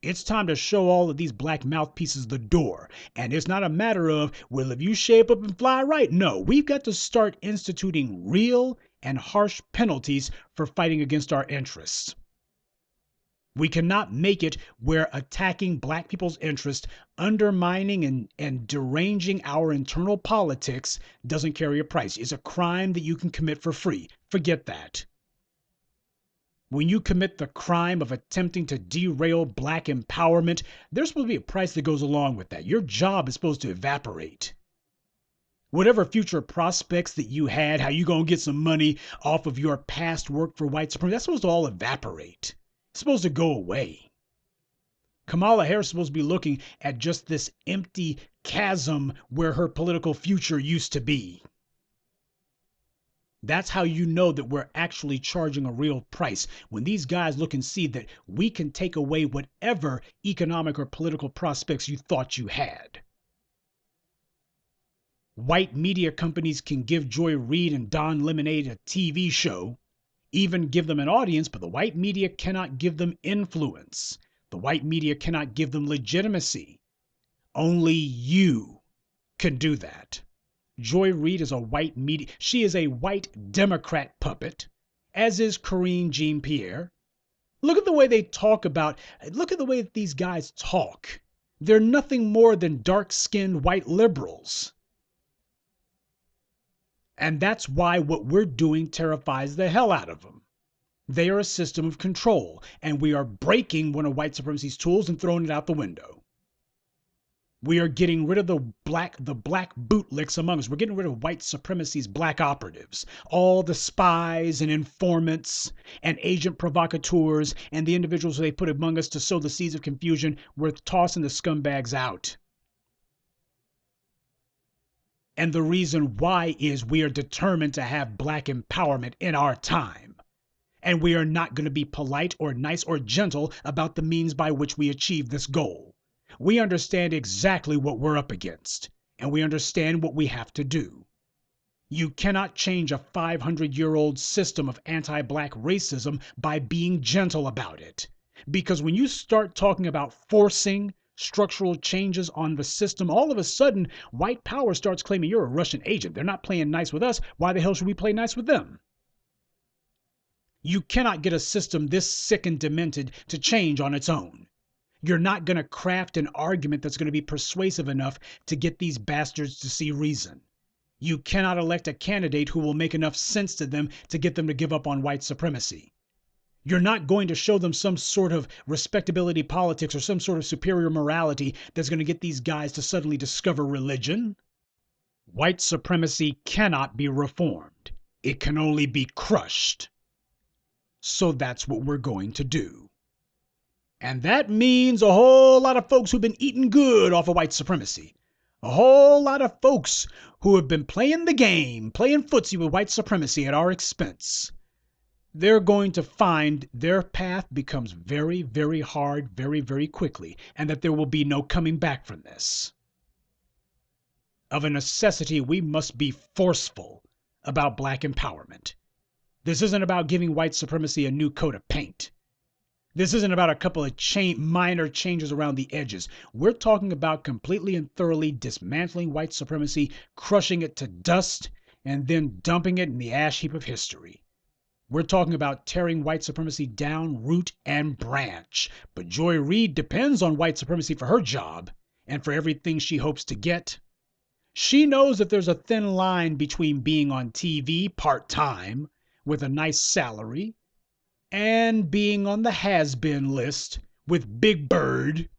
It's time to show all of these black mouthpieces the door. And it's not a matter of, well, if you shape up and fly right. No, we've got to start instituting real and harsh penalties for fighting against our interests. We cannot make it where attacking black people's interests, undermining and deranging our internal politics doesn't carry a price. It's a crime that you can commit for free. Forget that. When you commit the crime of attempting to derail black empowerment, there's supposed to be a price that goes along with that. Your job is supposed to evaporate. Whatever future prospects that you had, how you gonna get some money off of your past work for white supremacy, that's supposed to all evaporate. It's supposed to go away. Kamala Harris is supposed to be looking at just this empty chasm where her political future used to be. That's how you know that we're actually charging a real price. When these guys look and see that we can take away whatever economic or political prospects you thought you had. White media companies can give Joy Reid and Don Lemonade a TV show, even give them an audience, but the white media cannot give them influence. The white media cannot give them legitimacy. Only you can do that. Joy Reid is a white media. She is a white Democrat puppet, as is Karine Jean-Pierre. Look at the way they talk about, look at the way that these guys talk. They're nothing more than dark-skinned white liberals. And that's why what we're doing terrifies the hell out of them. They are a system of control, and we are breaking one of white supremacy's tools and throwing it out the window. We are getting rid of the black bootlicks among us. We're getting rid of white supremacy's black operatives, all the spies and informants and agent provocateurs and the individuals they put among us to sow the seeds of confusion. We're tossing the scumbags out. And the reason why is we are determined to have black empowerment in our time. And we are not going to be polite or nice or gentle about the means by which we achieve this goal. We understand exactly what we're up against, and we understand what we have to do. You cannot change a 500-year-old system of anti-black racism by being gentle about it. Because when you start talking about forcing structural changes on the system, all of a sudden, white power starts claiming you're a Russian agent. They're not playing nice with us. Why the hell should we play nice with them? You cannot get a system this sick and demented to change on its own. You're not going to craft an argument that's going to be persuasive enough to get these bastards to see reason. You cannot elect a candidate who will make enough sense to them to get them to give up on white supremacy. You're not going to show them some sort of respectability politics or some sort of superior morality that's going to get these guys to suddenly discover religion. White supremacy cannot be reformed. It can only be crushed. So that's what we're going to do. And that means a whole lot of folks who've been eating good off of white supremacy. A whole lot of folks who have been playing the game, playing footsie with white supremacy at our expense. They're going to find their path becomes very, very hard, very, very quickly, and that there will be no coming back from this. Of a necessity, we must be forceful about black empowerment. This isn't about giving white supremacy a new coat of paint. This isn't about a couple of minor changes around the edges. We're talking about completely and thoroughly dismantling white supremacy, crushing it to dust, and then dumping it in the ash heap of history. We're talking about tearing white supremacy down, root and branch. But Joy Reid depends on white supremacy for her job and for everything she hopes to get. She knows that there's a thin line between being on TV part-time with a nice salary and being on the has-been list with Big Bird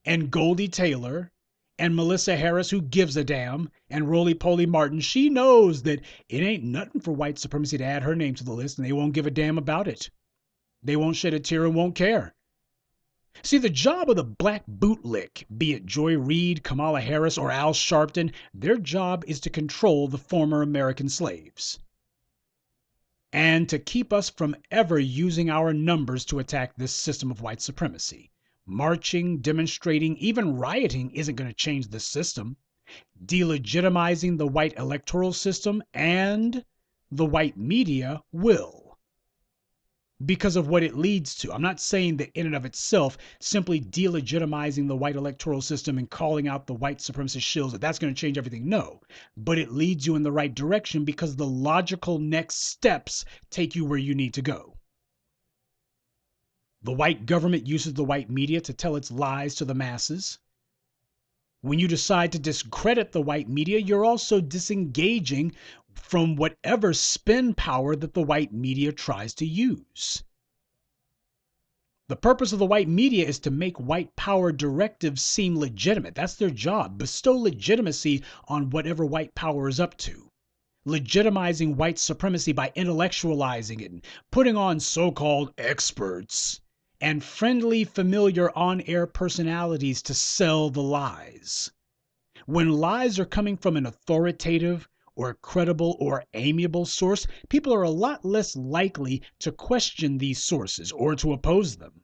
and Goldie Taylor And Melissa Harris, who gives a damn, and Roly-Poly Martin, she knows that it ain't nothing for white supremacy to add her name to the list, and they won't give a damn about it. They won't shed a tear and won't care. See, the job of the black bootlick, be it Joy Reid, Kamala Harris, or Al Sharpton, their job is to control the former American slaves. And to keep us from ever using our numbers to attack this system of white supremacy. Marching, demonstrating, even rioting isn't going to change the system. Delegitimizing the white electoral system and the white media will. Because of what it leads to. I'm not saying that in and of itself, simply delegitimizing the white electoral system and calling out the white supremacist shills, that's going to change everything. No. But it leads you in the right direction because the logical next steps take you where you need to go. The white government uses the white media to tell its lies to the masses. When you decide to discredit the white media, you're also disengaging from whatever spin power that the white media tries to use. The purpose of the white media is to make white power directives seem legitimate. That's their job. Bestow legitimacy on whatever white power is up to. Legitimizing white supremacy by intellectualizing it and putting on so-called experts and friendly, familiar on-air personalities to sell the lies. When lies are coming from an authoritative or credible or amiable source, people are a lot less likely to question these sources or to oppose them.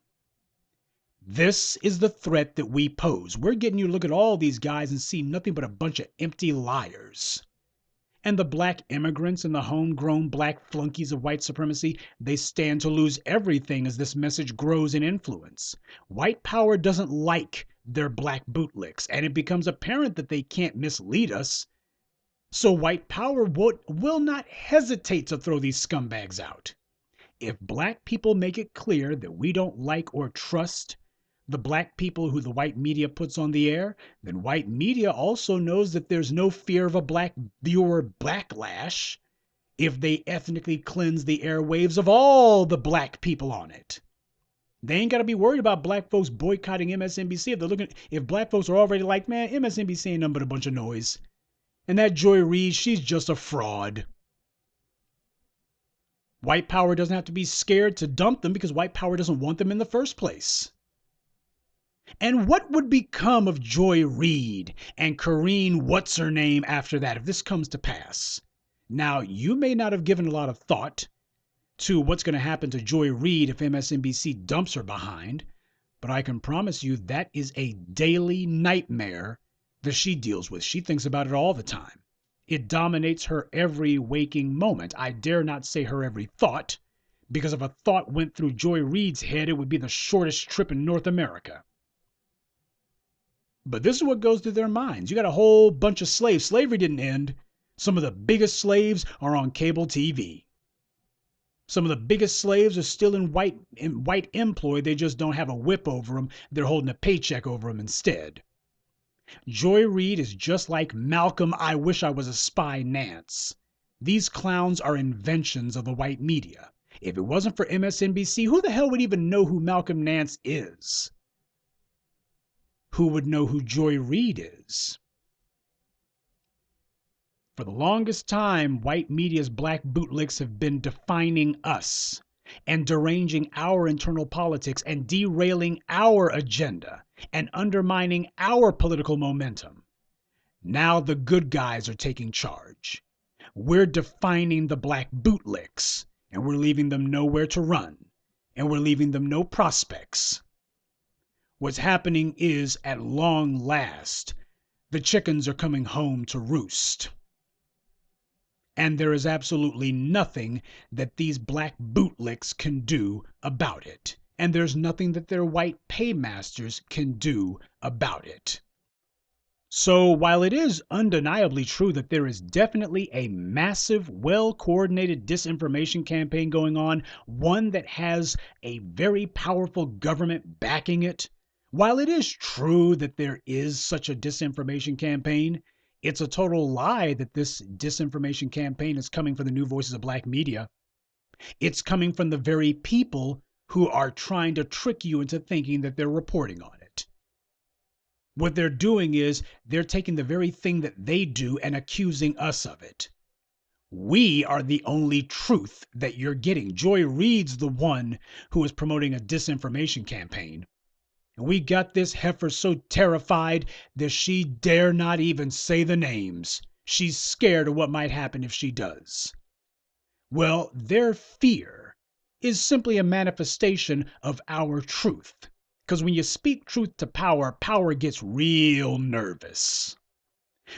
This is the threat that we pose. We're getting you to look at all these guys and see nothing but a bunch of empty liars. And the black immigrants and the homegrown black flunkies of white supremacy, they stand to lose everything as this message grows in influence. White power doesn't like their black bootlicks, and it becomes apparent that they can't mislead us. So white power will not hesitate to throw these scumbags out. If black people make it clear that we don't like or trust the black people who the white media puts on the air, then white media also knows that there's no fear of a black viewer backlash if they ethnically cleanse the airwaves of all the black people on it. They ain't got to be worried about black folks boycotting MSNBC if black folks are already like, man, MSNBC ain't nothing but a bunch of noise. And that Joy Reid, she's just a fraud. White power doesn't have to be scared to dump them because white power doesn't want them in the first place. And what would become of Joy Reid and Karine What's-Her-Name after that if this comes to pass? Now, you may not have given a lot of thought to what's going to happen to Joy Reid if MSNBC dumps her behind, but I can promise you that is a daily nightmare that she deals with. She thinks about it all the time. It dominates her every waking moment. I dare not say her every thought, because if a thought went through Joy Reid's head, it would be the shortest trip in North America. But this is what goes through their minds. You got a whole bunch of slaves. Slavery didn't end. Some of the biggest slaves are on cable TV. Some of the biggest slaves are still in white employ. They just don't have a whip over them. They're holding a paycheck over them instead. Joy Reid is just like Malcolm I Wish I Was a Spy Nance. These clowns are inventions of the white media. If it wasn't for MSNBC, who the hell would even know who Malcolm Nance is? Who would know who Joy Reid is? For the longest time, white media's black bootlicks have been defining us and deranging our internal politics and derailing our agenda and undermining our political momentum. Now the good guys are taking charge. We're defining the black bootlicks, and we're leaving them nowhere to run, and we're leaving them no prospects. What's happening is, at long last, the chickens are coming home to roost. And there is absolutely nothing that these black bootlicks can do about it. And there's nothing that their white paymasters can do about it. So while it is undeniably true that there is definitely a massive, well-coordinated disinformation campaign going on, one that has a very powerful government backing it, while it is true that there is such a disinformation campaign, it's a total lie that this disinformation campaign is coming from the new voices of black media. It's coming from the very people who are trying to trick you into thinking that they're reporting on it. What they're doing is they're taking the very thing that they do and accusing us of it. We are the only truth that you're getting. Joy Reid's the one who is promoting a disinformation campaign. And we got this heifer so terrified that she dare not even say the names. She's scared of what might happen if she does. Well, their fear is simply a manifestation of our truth. Because when you speak truth to power, power gets real nervous.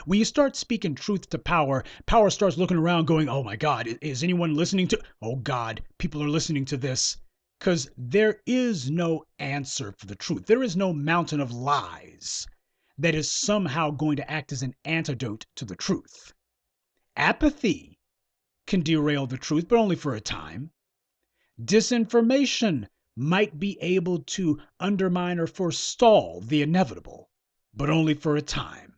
When you start speaking truth to power, power starts looking around going, oh my God, is anyone listening to? Oh God, people are listening to this. Because there is no answer for the truth. There is no mountain of lies that is somehow going to act as an antidote to the truth. Apathy can derail the truth, but only for a time. Disinformation might be able to undermine or forestall the inevitable, but only for a time.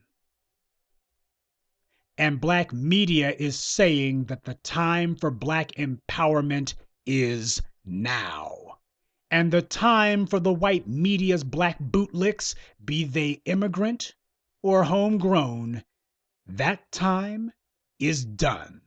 And Black media is saying that the time for Black empowerment is now. And the time for the white media's Black bootlicks, be they immigrant or homegrown, that time is done.